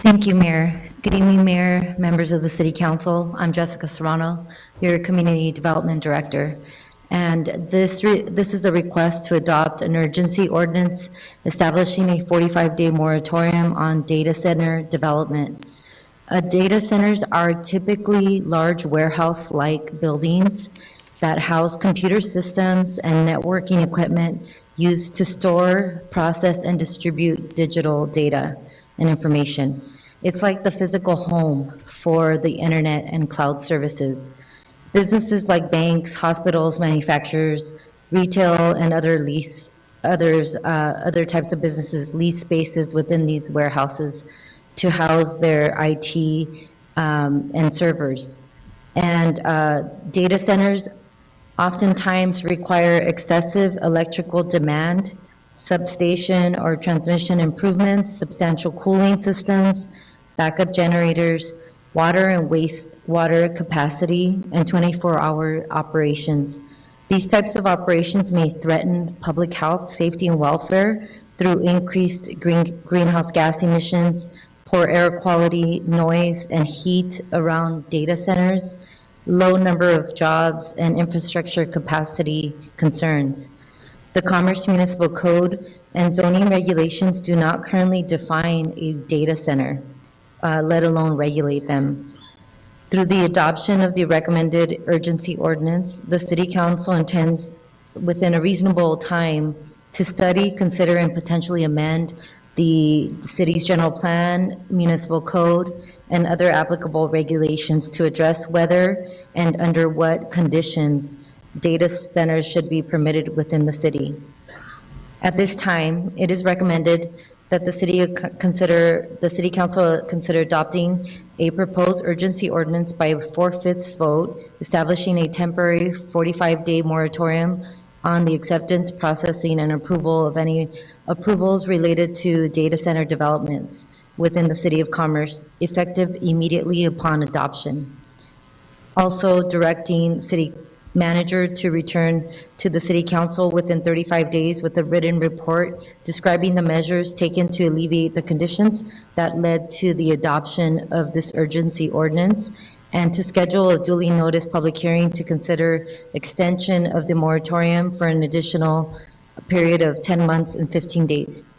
Thank you, Mayor. Good evening, Mayor, members of the City Council. I'm Jessica Serrano, your Community Development Director. And this is a request to adopt an urgency ordinance establishing a 45-day moratorium on data center development. Data centers are typically large warehouse-like buildings that house computer systems and networking equipment used to store, process, and distribute digital data and information. It's like the physical home for the internet and cloud services. Businesses like banks, hospitals, manufacturers, retail, and other types of businesses lease spaces within these warehouses to house their IT and servers. And data centers oftentimes require excessive electrical demand, substation or transmission improvements, substantial cooling systems, backup generators, water and wastewater capacity, and 24-hour operations. These types of operations may threaten public health, safety, and welfare through increased greenhouse gas emissions, poor air quality, noise, and heat around data centers, low number of jobs, and infrastructure capacity concerns. The Commerce Municipal Code and zoning regulations do not currently define a data center, let alone regulate them. Through the adoption of the recommended urgency ordinance, the City Council intends within a reasonable time to study, consider, and potentially amend the city's general plan, municipal code, and other applicable regulations to address whether and under what conditions data centers should be permitted within the city. At this time, it is recommended that the City Council consider adopting a proposed urgency ordinance by a 4/5 vote, establishing a temporary 45-day moratorium on the acceptance, processing, and approval of any approvals related to data center developments within the City of Commerce, effective immediately upon adoption. Also directing City Manager to return to the City Council within 35 days with a written report describing the measures taken to alleviate the conditions that led to the adoption of this urgency ordinance, and to schedule a duly noticed public hearing to consider extension of the moratorium for an additional period of 10 months and 15 days.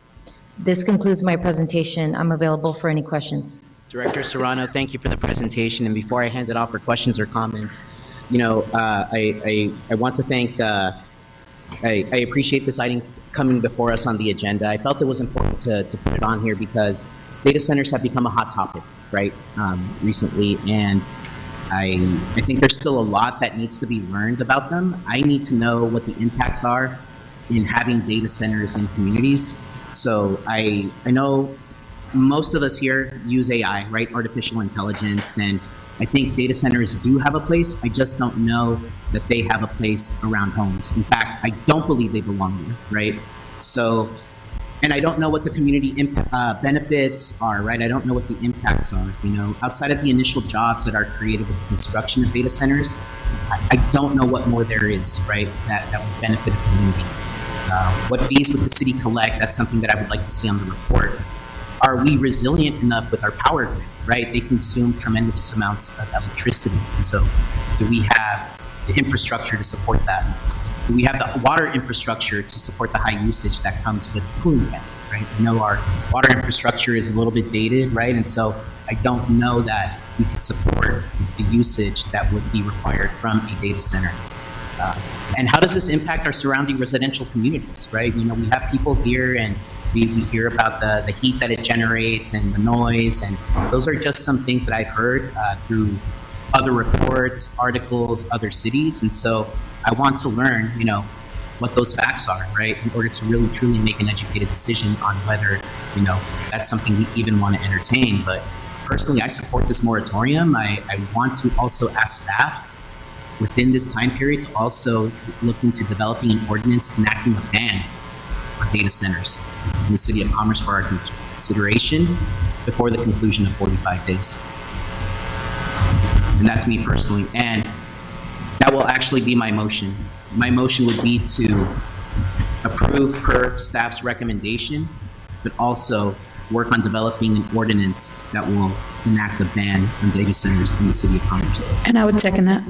This concludes my presentation. I'm available for any questions. Director Serrano, thank you for the presentation. And before I hand it off for questions or comments, you know, I want to thank I appreciate this item coming before us on the agenda. I felt it was important to put it on here because data centers have become a hot topic, right, recently, and I think there's still a lot that needs to be learned about them. I need to know what the impacts are in having data centers in communities. So I know most of us here use AI, right, artificial intelligence, and I think data centers do have a place. I just don't know that they have a place around homes. In fact, I don't believe they belong there, right? So, and I don't know what the community benefits are, right? I don't know what the impacts are, you know? Outside of the initial jobs that are created with the construction of data centers, I don't know what more there is, right, that would benefit the community. What fees would the city collect? That's something that I would like to see on the report. Are we resilient enough with our power grid, right? They consume tremendous amounts of electricity. So do we have the infrastructure to support that? Do we have the water infrastructure to support the high usage that comes with cooling fans, right? I know our water infrastructure is a little bit dated, right? And so I don't know that we can support the usage that would be required from a data center. And how does this impact our surrounding residential communities, right? You know, we have people here and we hear about the heat that it generates and the noise, and those are just some things that I've heard through other reports, articles, other cities. And so I want to learn, you know, what those facts are, right, in order to really truly make an educated decision on whether, you know, that's something we even want to entertain. But personally, I support this moratorium. I want to also ask staff within this time period to also look into developing an ordinance enacting a ban on data centers in the city of Commerce for our consideration before the conclusion of 45 days. And that's me personally. And that will actually be my motion. My motion would be to approve per staff's recommendation, but also work on developing an ordinance that will enact a ban on data centers in the city of Commerce. And I would second that.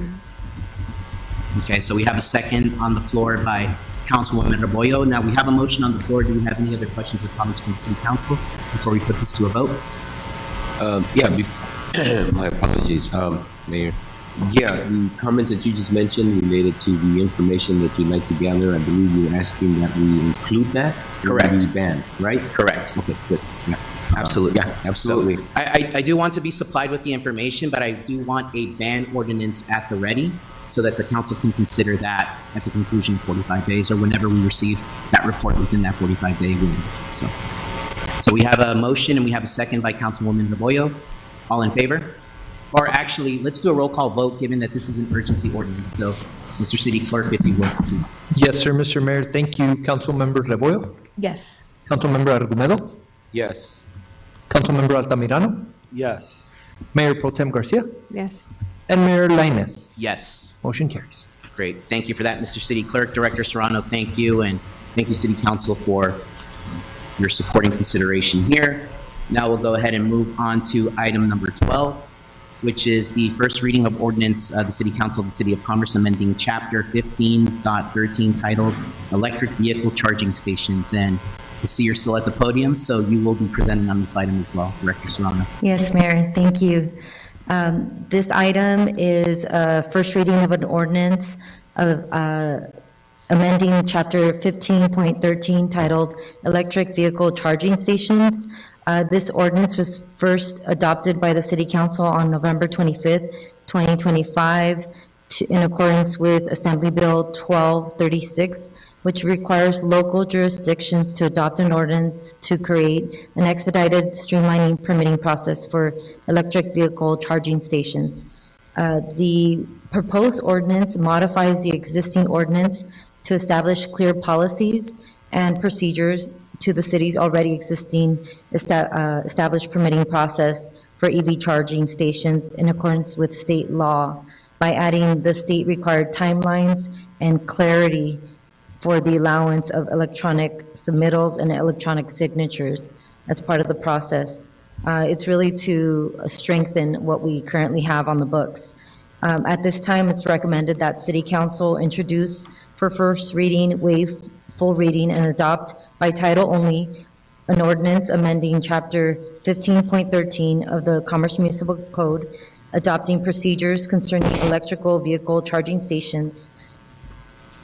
Okay, so we have a second on the floor by Councilwoman Rebollo. Now, we have a motion on the floor. Do we have any other questions or comments from the city council before we put this to a vote? My apologies, Mayor. Yeah, the comments that you just mentioned related to the information that you'd like to gather, I believe you were asking that we include that? Correct. In the ban, right? Correct. Okay, good, yeah. Absolutely. Yeah, absolutely. So I do want to be supplied with the information, but I do want a ban ordinance at the ready so that the council can consider that at the conclusion of 45 days or whenever we receive that report within that 45-day window. So we have a motion and we have a second by Councilwoman Rebollo. All in favor? Or actually, let's do a roll call vote, given that this is an urgency ordinance. So, Mr. City Clerk, if you would, please. Yes, sir, Mr. Mayor. Thank you, Councilmember Rebollo. Yes. Councilmember Argumedo. Yes. Councilmember Altamirano. Yes. Mayor Pro Tem Garcia. Yes. And Mayor Lainez. Yes. Motion carries. Great. Thank you for that, Mr. City Clerk. Director Serrano, thank you. And thank you, City Council, for your supporting consideration here. Now we'll go ahead and move on to item number 12, which is the first reading of ordinance, the City Council of the City of Commerce amending Chapter 15.13 titled Electric Vehicle Charging Stations. And I see you're still at the podium, so you will be presenting on this item as well, Director Serrano. Yes, Mayor, thank you. This item is a first reading of an ordinance of amending Chapter 15.13 titled Electric Vehicle Charging Stations. This ordinance was first adopted by the City Council on November 25th, 2025, in accordance with Assembly Bill 1236, which requires local jurisdictions to adopt an ordinance to create an expedited streamlining permitting process for electric vehicle charging stations. The proposed ordinance modifies the existing ordinance to establish clear policies and procedures to the city's already existing established permitting process for EV charging stations in accordance with state law by adding the state-required timelines and clarity for the allowance of electronic submittals and electronic signatures as part of the process. It's really to strengthen what we currently have on the books. At this time, it's recommended that City Council introduce for first reading, waive full reading, and adopt by title only an ordinance amending Chapter 15.13 of the Commerce Municipal Code, adopting procedures concerning electrical vehicle charging stations,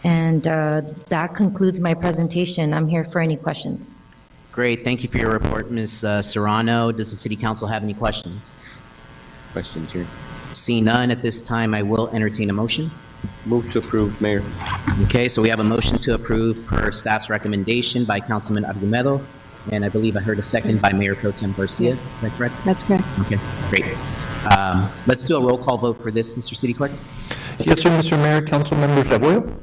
And that concludes my presentation. I'm here for any questions. Great, thank you for your report, Ms. Serrano. Does the city council have any questions? Question, Chair. See none at this time, I will entertain a motion. Move to approve, Mayor. Okay, so we have a motion to approve per staff's recommendation by Councilman Argumedo, and I believe I heard a second by Mayor Pro Tem Garcia. Is that correct? That's correct. Okay, great. Let's do a roll call vote for this, Mr. City Clerk. Yes, sir, Mr. Mayor. Councilmember Rebollo,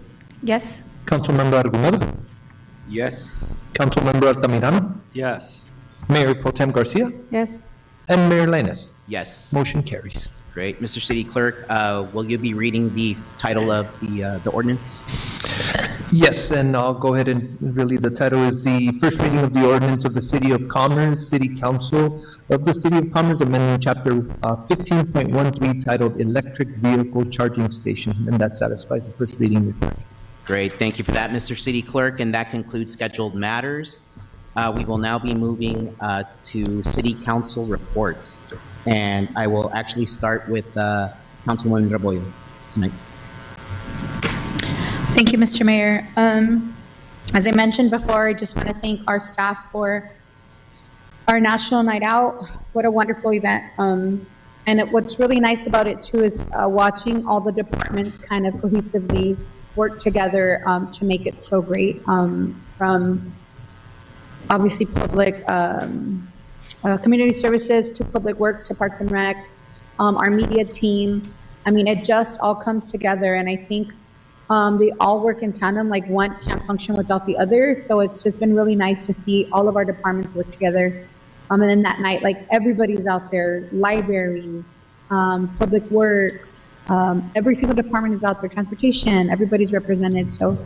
Yes? Councilmember Argumedo, Yes. Councilmember Altamirano, Yes. Mayor Pro Tem Garcia, Yes. and Mayor Lainez. Yes. Motion carries. Great. Mr. City Clerk, will you be reading the title of the ordinance? Yes, and I'll go ahead and really, the title is the first reading of the ordinance of the City of Commerce, City Council of the City of Commerce, amending Chapter 15.13 titled Electric Vehicle Charging Station, and that satisfies the first reading requirement. Great. Thank you for that, Mr. City Clerk, and that concludes scheduled matters. We will now be moving to City Council reports, and I will actually start with Councilwoman Rebollo tonight. Thank you, Mr. Mayor. As I mentioned before, I just want to thank our staff for our National Night Out. What a wonderful event. What's really nice about it too is watching all the departments kind of cohesively work together to make it so great, from obviously public community services to public works to Parks and Rec, our media team. I mean, it just all comes together, and I think they all work in tandem, like one can't function without the other. So it's just been really nice to see all of our departments work together. And then that night, like everybody's out there, library, public works, every single department is out there, transportation, everybody's represented. So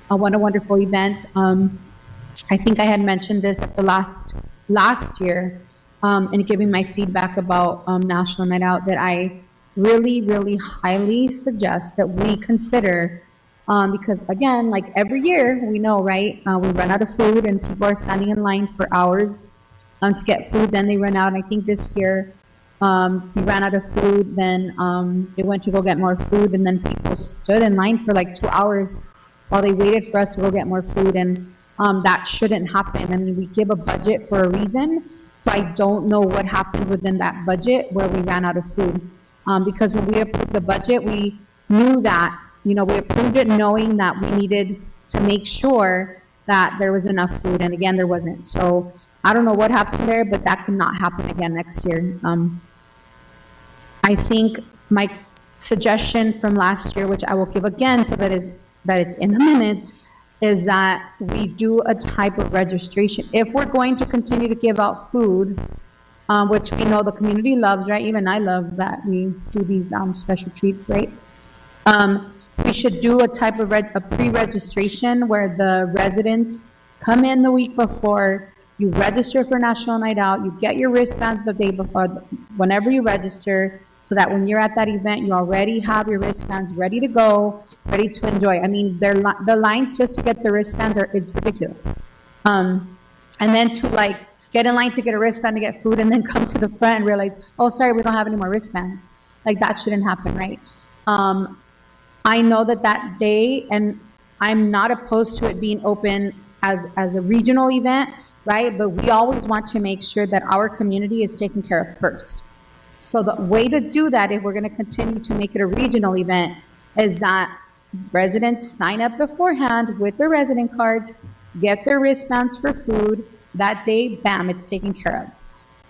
what a wonderful event. I think I had mentioned this at the last year in giving my feedback about National Night Out, that I really, really highly suggest that we consider, because again, like every year, we know, right? We run out of food and people are standing in line for hours to get food, then they run out. And I think this year, we ran out of food, then they went to go get more food, and then people stood in line for like 2 hours while they waited for us to go get more food. And that shouldn't happen. I mean, we give a budget for a reason, so I don't know what happened within that budget where we ran out of food. Because when we approved the budget, we knew that, we approved it knowing that we needed to make sure that there was enough food, and again, there wasn't. So I don't know what happened there, but that cannot happen again next year. I think my suggestion from last year, which I will give again so that it's in the minutes, is that we do a type of registration. If we're going to continue to give out food, which we know the community loves, right? Even I love that we do these special treats, right? We should do a type of a pre-registration where the residents come in the week before, you register for National Night Out, you get your wristbands the day before, whenever you register, so that when you're at that event, you already have your wristbands ready to go, ready to enjoy. I mean, the lines just to get the wristbands it's ridiculous. And then to like get in line to get a wristband to get food and then come to the front and realize, oh, sorry, we don't have any more wristbands. Like that shouldn't happen, right? I know that day, and I'm not opposed to it being open as a regional event, right? But we always want to make sure that our community is taken care of first. So the way to do that, if we're going to continue to make it a regional event, is that residents sign up beforehand with their resident cards, get their wristbands for food. That day, bam, it's taken care of.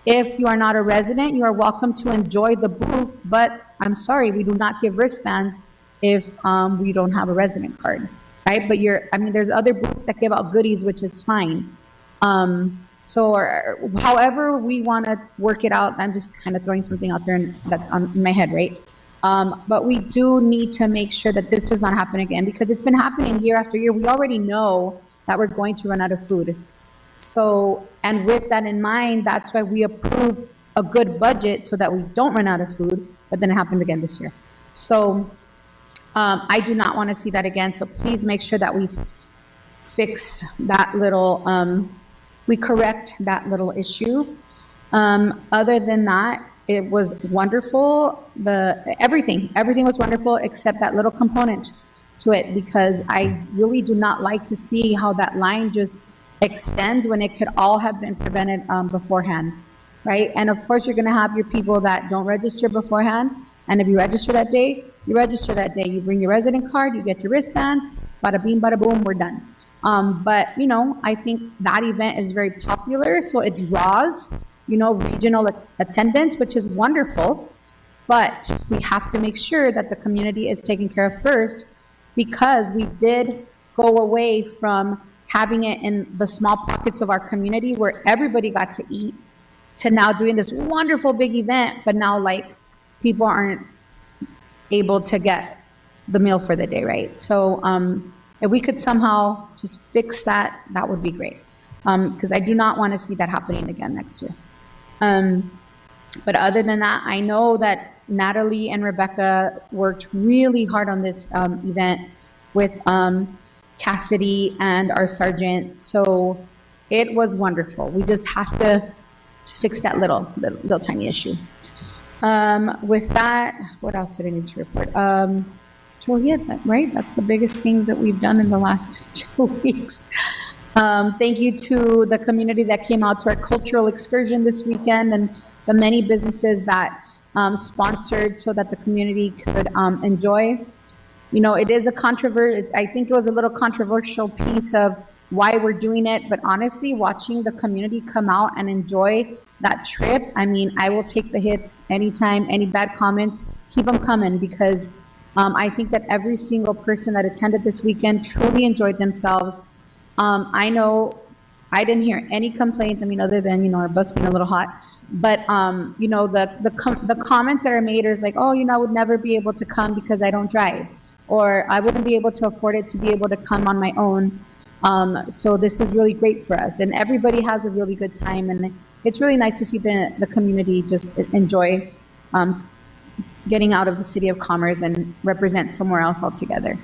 If you are not a resident, you are welcome to enjoy the booths, but I'm sorry, we do not give wristbands if we don't have a resident card, right? But there's other booths that give out goodies, which is fine. However we want to work it out, I'm just kind of throwing something out there and that's on my head, right? But we do need to make sure that this does not happen again, because it's been happening year after year. We already know that we're going to run out of food. So, and with that in mind, that's why we approved a good budget so that we don't run out of food, but then it happened again this year. So, I do not want to see that again. So please make sure that we fix that little, we correct that little issue. Other than that, it was wonderful. Everything was wonderful except that little component to it because I really do not like to see how that line just extends when it could all have been prevented beforehand, right? And of course, you're going to have your people that don't register beforehand. And if you register that day, you register that day. You bring your resident card, you get your wristbands, bada bing, bada boom, we're done. But, you know, I think that event is very popular, so it draws, you know, regional attendance, which is wonderful. But we have to make sure that the community is taken care of first, because we did go away from having it in the small pockets of our community where everybody got to eat, to now doing this wonderful big event, but now like people aren't able to get the meal for the day, right? So if we could somehow just fix that, that would be great. Because I do not want to see that happening again next year. But other than that, I know that Natalie and Rebecca worked really hard on this event with Cassidy and our sergeant. So it was wonderful. We just have to just fix that little tiny issue. With that, what else did I need to report? Well, yeah, right? That's the biggest thing that we've done in the last 2 weeks. Thank you to the community that came out to our cultural excursion this weekend and the many businesses that sponsored so that the community could enjoy. You know, it is a I think it was a little controversial piece of why we're doing it, but honestly, watching the community come out and enjoy that trip, I mean, I will take the hits anytime, any bad comments, keep them coming, because I think that every single person that attended this weekend truly enjoyed themselves. I know I didn't hear any complaints, I mean, other than, you know, our bus being a little hot, but, you know, the comments that are made is like, oh, you know, I would never be able to come because I don't drive, or I wouldn't be able to afford it to be able to come on my own. So this is really great for us, and everybody has a really good time, and it's really nice to see the community just enjoy getting out of the City of Commerce and represent somewhere else altogether.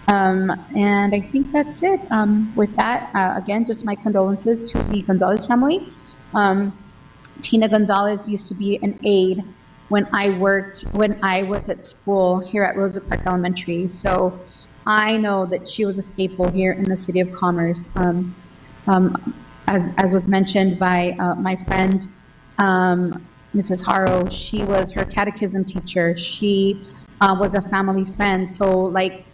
And I think that's it. With that, again, just my condolences to the Gonzalez family. Tina Gonzalez used to be an aide when I was at school here at Rosa Park Elementary. So I know that she was a staple here in the City of Commerce. As was mentioned by my friend, Mrs. Haro, she was her catechism teacher. She was a family friend. So like,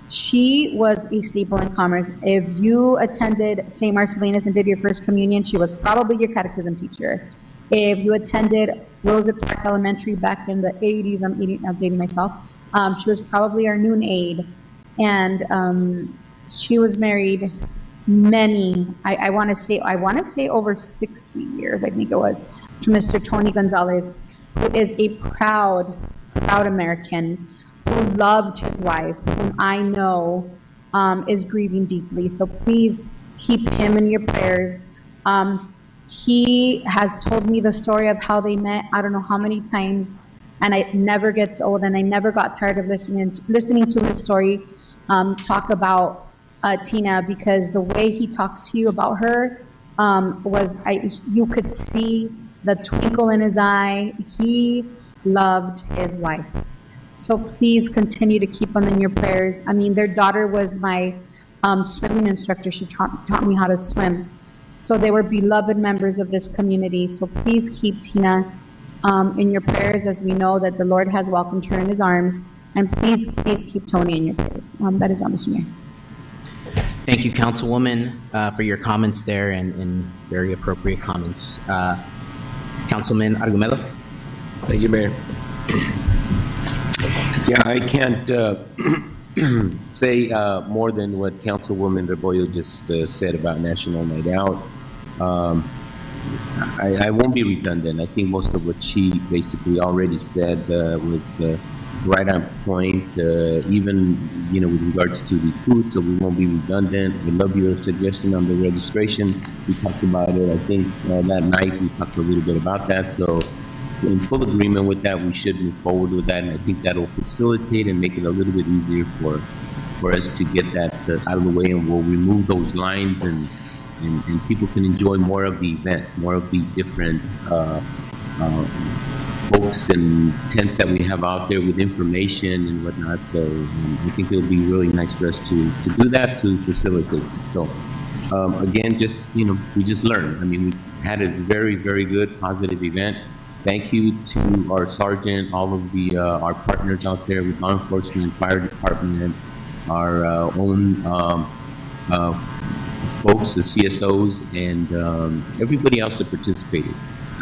she was a staple in Commerce. If you attended St. Marcellinus and did your first communion, she was probably your catechism teacher. If you attended Rosa Park Elementary back in the 80s, I'm dating myself, she was probably our noon aide. And she was married many, I want to say over 60 years, I think it was, to Mr. Tony Gonzalez, who is a proud American who loved his wife, whom I know is grieving deeply. So please keep him in your prayers. He has told me the story of how they met, I don't know how many times, and it never gets old, and I never got tired of listening to his story talk about Tina, because the way he talks to you about her you could see the twinkle in his eye. He loved his wife. So please continue to keep them in your prayers. I mean, their daughter was my swimming instructor. She taught me how to swim. So they were beloved members of this community. So please keep Tina in your prayers, as we know that the Lord has welcomed her in his arms. And please keep Tony in your prayers. That is all, Mr. Mayor. Thank you, Councilwoman, for your comments there, and very appropriate comments. Councilman Argumedo? Thank you, Mayor. Yeah, I can't say more than what Councilwoman Rebollo just said about National Night Out. I won't be redundant. I think most of what she basically already said was right on point, even, you know, with regards to the food, so we won't be redundant. I love your suggestion on the registration. We talked about it, I think, that night. We talked a little bit about that, so in full agreement with that. We should move forward with that, and I think that will facilitate and make it a little bit easier for us to get that out of the way, and we'll remove those lines, and people can enjoy more of the event, more of the different folks and tents that we have out there with information and whatnot. So I think it'll be really nice for us to do that, to facilitate it. So again, just, we just learned. I mean, we had a very, very good positive event. Thank you to our sergeant, all of the our partners out there with law enforcement, fire department, our own folks, the CSOs, and everybody else that participated.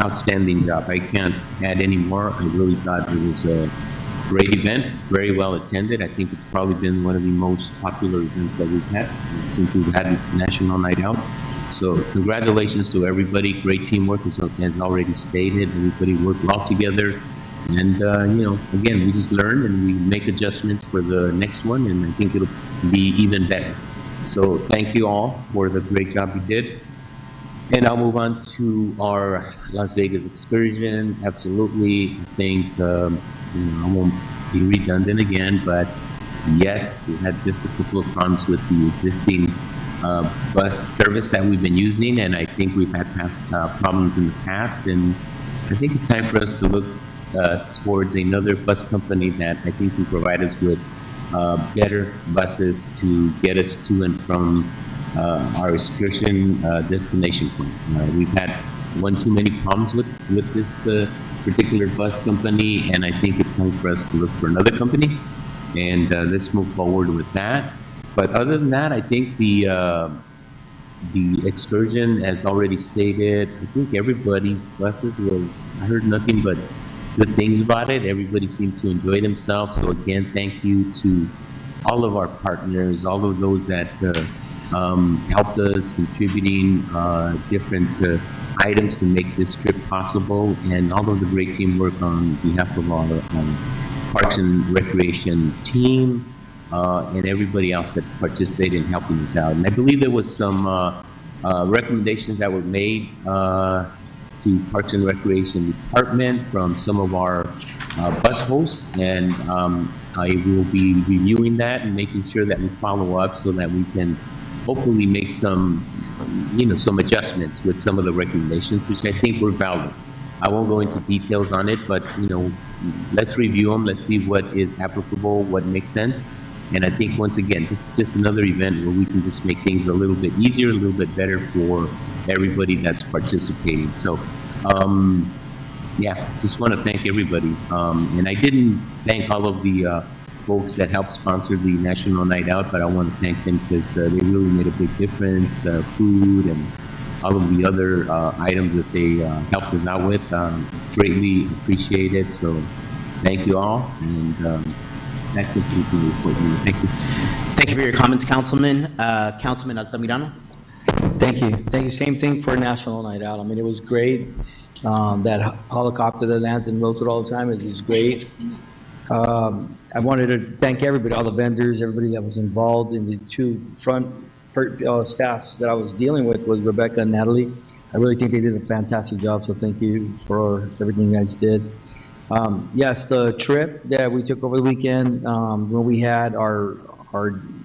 Outstanding job. I can't add any more. I really thought it was a great event, very well attended. I think it's probably been one of the most popular events that we've had since we've had National Night Out. So congratulations to everybody. Great teamwork, as already stated. Everybody worked well together. And, again, we just learn and we make adjustments for the next one, and I think it'll be even better. So thank you all for the great job you did. And I'll move on to our Las Vegas excursion. Absolutely. I think, I won't be redundant again, but yes, we had just a couple of problems with the existing bus service that we've been using, and I think we've had past problems in the past, and I think it's time for us to look towards another bus company that I think will provide us with better buses to get us to and from our excursion destination point. We've had one too many problems with this particular bus company, and I think it's time for us to look for another company, and let's move forward with that. But other than that, I think the excursion, as already stated, I think everybody's buses I heard nothing but good things about it. Everybody seemed to enjoy themselves. So again, thank you to all of our partners, all of those that helped us, contributing different items to make this trip possible, and all of the great teamwork on behalf of our Parks and Recreation team, and everybody else that participated in helping us out. And I believe there was some recommendations that were made to Parks and Recreation Department from some of our bus hosts, and I will be reviewing that and making sure that we follow up so that we can hopefully make some adjustments with some of the recommendations, which I think were valid. I won't go into details on it, but, let's review them. Let's see what is applicable, what makes sense. And I think, once again, just another event where we can just make things a little bit easier, a little bit better for everybody that's participating. So, just want to thank everybody. And I didn't thank all of the folks that helped sponsor the National Night Out, but I want to thank them because they really made a big difference. Food and all of the other items that they helped us out with, greatly appreciated. So thank you all, and that concludes the report. Thank you. Thank you for your comments, Councilman. Councilman Altamirano? Thank you. Thank you. Same thing for National Night Out. I mean, it was great. That helicopter that lands in Rosewood all the time is great. I wanted to thank everybody, all the vendors, everybody that was involved in the two front staffs that I was dealing with was Rebecca and Natalie. I really think they did a fantastic job, so thank you for everything you guys did. Yes, the trip that we took over the weekend, when we had our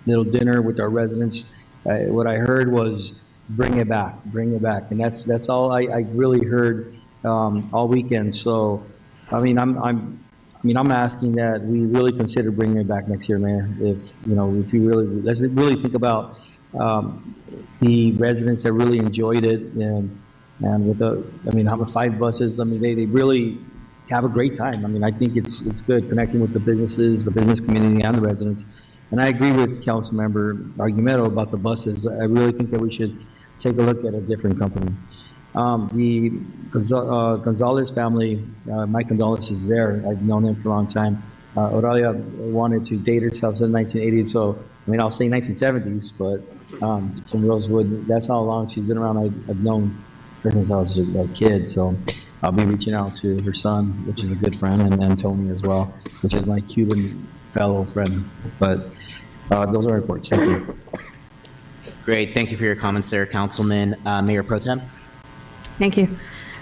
little dinner with our residents, what I heard was bring it back, and that's all I really heard all weekend. So, I'm asking that we really consider bringing it back next year, Mayor. If you really, let's really think about the residents that really enjoyed it, and with how 5 buses, they really have a great time. I think it's good connecting with the businesses, the business community, and the residents. And I agree with Councilmember Argumedo about the buses. I really think that we should take a look at a different company. The Gonzalez family, my condolences there. I've known them for a long time. Oralia wanted to date herself since the 1980s, so I'll say 1970s, but from Rosewood, that's how long she's been around. I've known her since I was a kid, so I'll be reaching out to her son, which is a good friend, and Tony as well, which is my Cuban fellow friend. But those are reports. Thank you. Great. Thank you for your comments there, Councilman. Mayor Pro Tem? Thank you.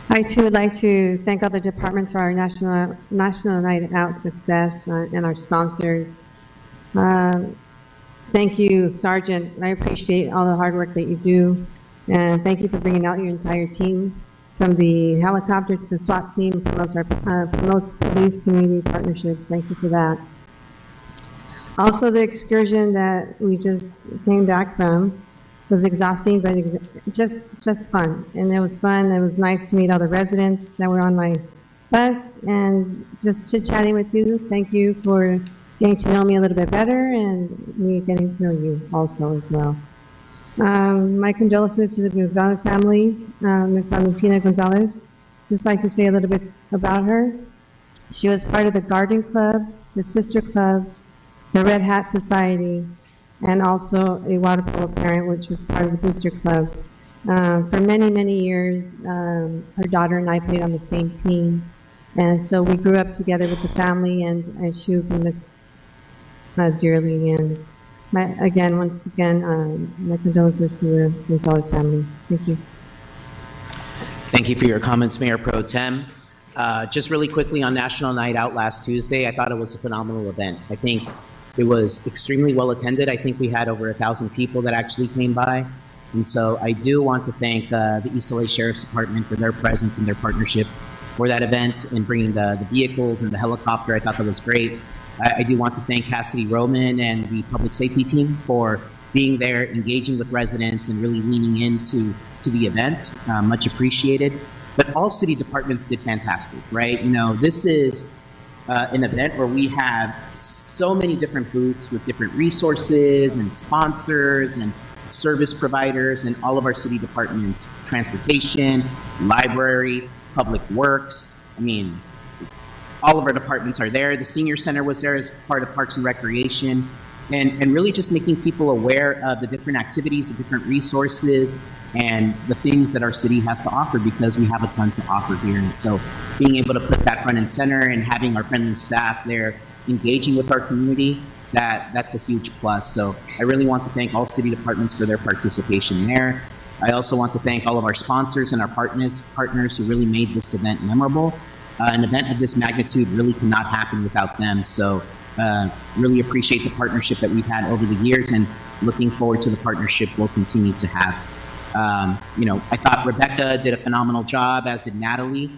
I too would like to thank all the departments for our National Night Out success and our sponsors. Thank you, Sergeant. I appreciate all the hard work that you do, and thank you for bringing out your entire team. from the helicopter to the SWAT team, promotes police community partnerships. Thank you for that. Also, the excursion that we just came back from was exhausting, but just fun. And it was fun. It was nice to meet all the residents that were on my bus and just chit-chatting with you. Thank you for getting to know me a little bit better and me getting to know you also as well. My condolences to the Gonzalez family, Ms. Valentina Gonzalez. Just like to say a little bit about her. She was part of the Garden Club, the Sister Club, the Red Hat Society, and also a water polo parent, which was part of the Booster Club. For many, many years, her daughter and I played on the same team. And so we grew up together with the family, and she will be missed dearly. And once again, my condolences to the Gonzalez family. Thank you. Thank you for your comments, Mayor Pro Tem. Just really quickly on National Night Out last Tuesday, I thought it was a phenomenal event. I think it was extremely well attended. I think we had over 1,000 people that actually came by. And so I do want to thank the East LA Sheriff's Department for their presence and their partnership for that event and bringing the vehicles and the helicopter. I thought that was great. I do want to thank Cassidy Roman and the public safety team for being there, engaging with residents, and really leaning into the event. Much appreciated. But all city departments did fantastic, right? You know, this is an event where we have so many different booths with different resources and sponsors and service providers, and all of our city departments, transportation, library, public works. I mean, all of our departments are there. The senior center was there as part of Parks and Recreation, and really just making people aware of the different activities, the different resources, and the things that our city has to offer, because we have a ton to offer here. And so being able to put that front and center and having our friendly staff there engaging with our community, that's a huge plus. So I really want to thank all city departments for their participation there. I also want to thank all of our sponsors and our partners who really made this event memorable. An event of this magnitude really cannot happen without them. So really appreciate the partnership that we've had over the years, and looking forward to the partnership we'll continue to have. I thought Rebecca did a phenomenal job, as did Natalie,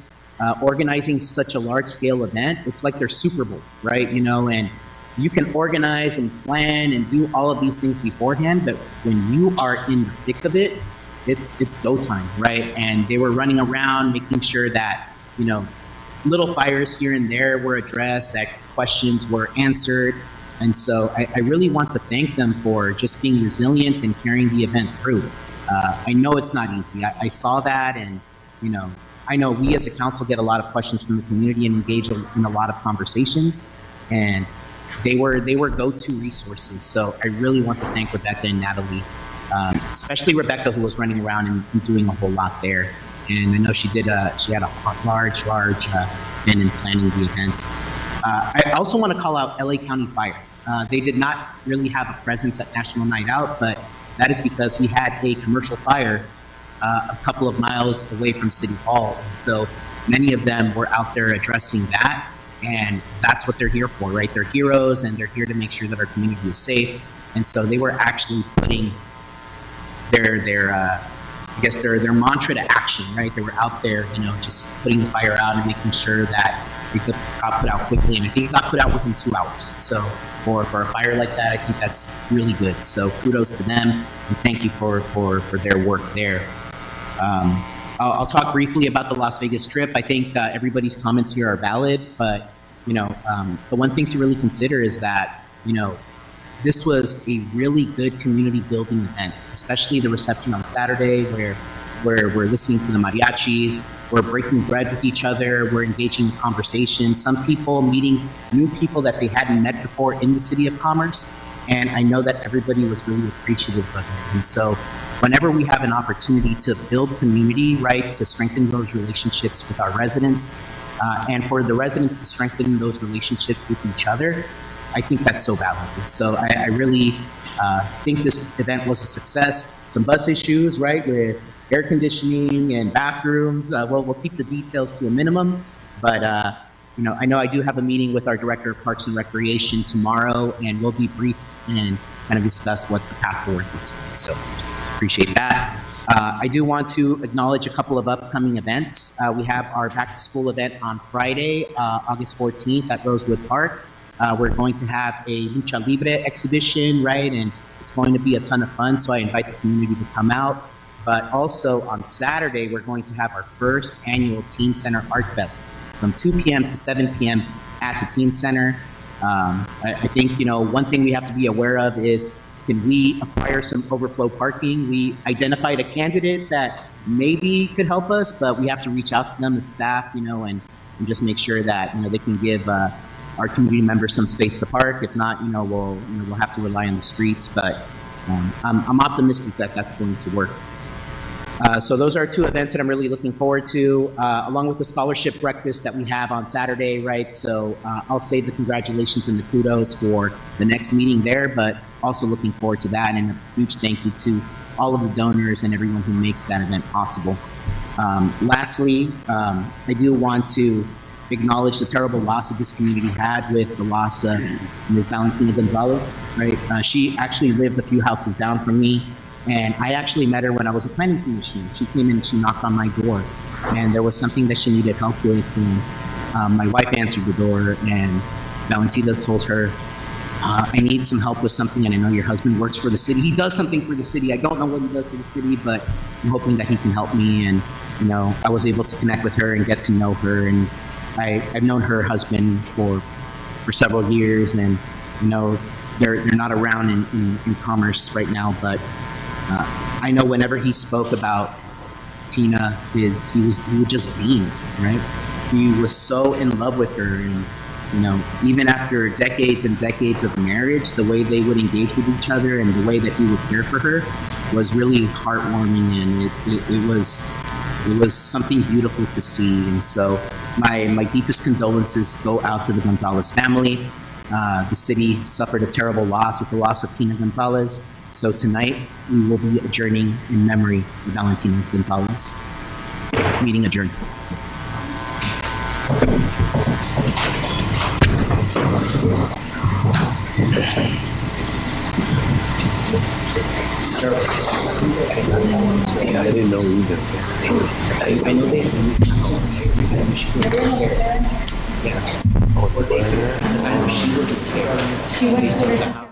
organizing such a large-scale event. It's like their Super Bowl, right? And you can organize and plan and do all of these things beforehand, but when you are in the thick of it, it's go time, right? And they were running around making sure that, little fires here and there were addressed, that questions were answered. And so I really want to thank them for just being resilient and carrying the event through. I know it's not easy. I saw that, and, I know we as a council get a lot of questions from the community and engage in a lot of conversations, and they were go-to resources. So I really want to thank Rebecca and Natalie, especially Rebecca, who was running around and doing a whole lot there. And I know she had a large hand in planning the event. I also want to call out LA County Fire. They did not really have a presence at National Night Out, but that is because we had a commercial fire a couple of miles away from City Hall. And so many of them were out there addressing that, and that's what they're here for, right? They're heroes, and they're here to make sure that our community is safe. And so they were actually putting their mantra to action, right? They were out there, just putting the fire out and making sure that it got put out quickly. And I think it got put out within 2 hours. So for a fire like that, I think that's really good. So kudos to them, and thank you for their work there. I'll talk briefly about the Las Vegas trip. I think everybody's comments here are valid, but the one thing to really consider is that this was a really good community building event, especially the reception on Saturday, where we're listening to the mariachis, we're breaking bread with each other, we're engaging in conversation. Some people meeting new people that they hadn't met before in the City of Commerce, and I know that everybody was really appreciative of it. And so whenever we have an opportunity to build community, right, to strengthen those relationships with our residents, and for the residents to strengthen those relationships with each other, I think that's so valuable. So I really think this event was a success. Some bus issues, right, with air conditioning and bathrooms. We'll keep the details to a minimum, but I know I do have a meeting with our Director of Parks and Recreation tomorrow, and we'll debrief and kind of discuss what the path forward looks like. So appreciate that. I do want to acknowledge a couple of upcoming events. We have our back-to-school event on Friday, August 14th at Rosewood Park. We're going to have a Lucha Libre exhibition, right? And it's going to be a ton of fun, so I invite the community to come out. But also on Saturday, we're going to have our first annual Teen Center Art Fest from 2 p.m. to 7 p.m. at the Teen Center. I think, one thing we have to be aware of is, can we acquire some overflow parking? We identified a candidate that maybe could help us, but we have to reach out to them as staff, and just make sure that, they can give our community members some space to park. If not, we'll have to rely on the streets, but I'm optimistic that that's going to work. So those are two events that I'm really looking forward to, along with the scholarship breakfast that we have on Saturday, right? So I'll save the congratulations and the kudos for the next meeting there, but also looking forward to that. And a huge thank you to all of the donors and everyone who makes that event possible. Lastly, I do want to acknowledge the terrible loss that this community had with the loss of Ms. Valentina Gonzalez, right? She actually lived a few houses down from me. And I actually met her when I was a planning commissioner. She came in and she knocked on my door, and there was something that she needed help with. And my wife answered the door, and Valentina told her, I need some help with something, and I know your husband works for the city. He does something for the city. I don't know what he does for the city, but I'm hoping that he can help me. And, I was able to connect with her and get to know her. And I've known her husband for several years, and, they're not around in commerce right now, but I know whenever he spoke about Tina, he would just beam, right? He was so in love with her, and even after decades and decades of marriage, the way they would engage with each other and the way that he would care for her was really heartwarming, and it was something beautiful to see. And so my deepest condolences go out to the Gonzalez family. The city suffered a terrible loss with the loss of Tina Gonzalez. So tonight, we will be adjourning in memory of Valentina Gonzalez. Meeting adjourned. Yeah, I didn't know either. I know they. Yeah. Oh, because I know she wasn't there. She went to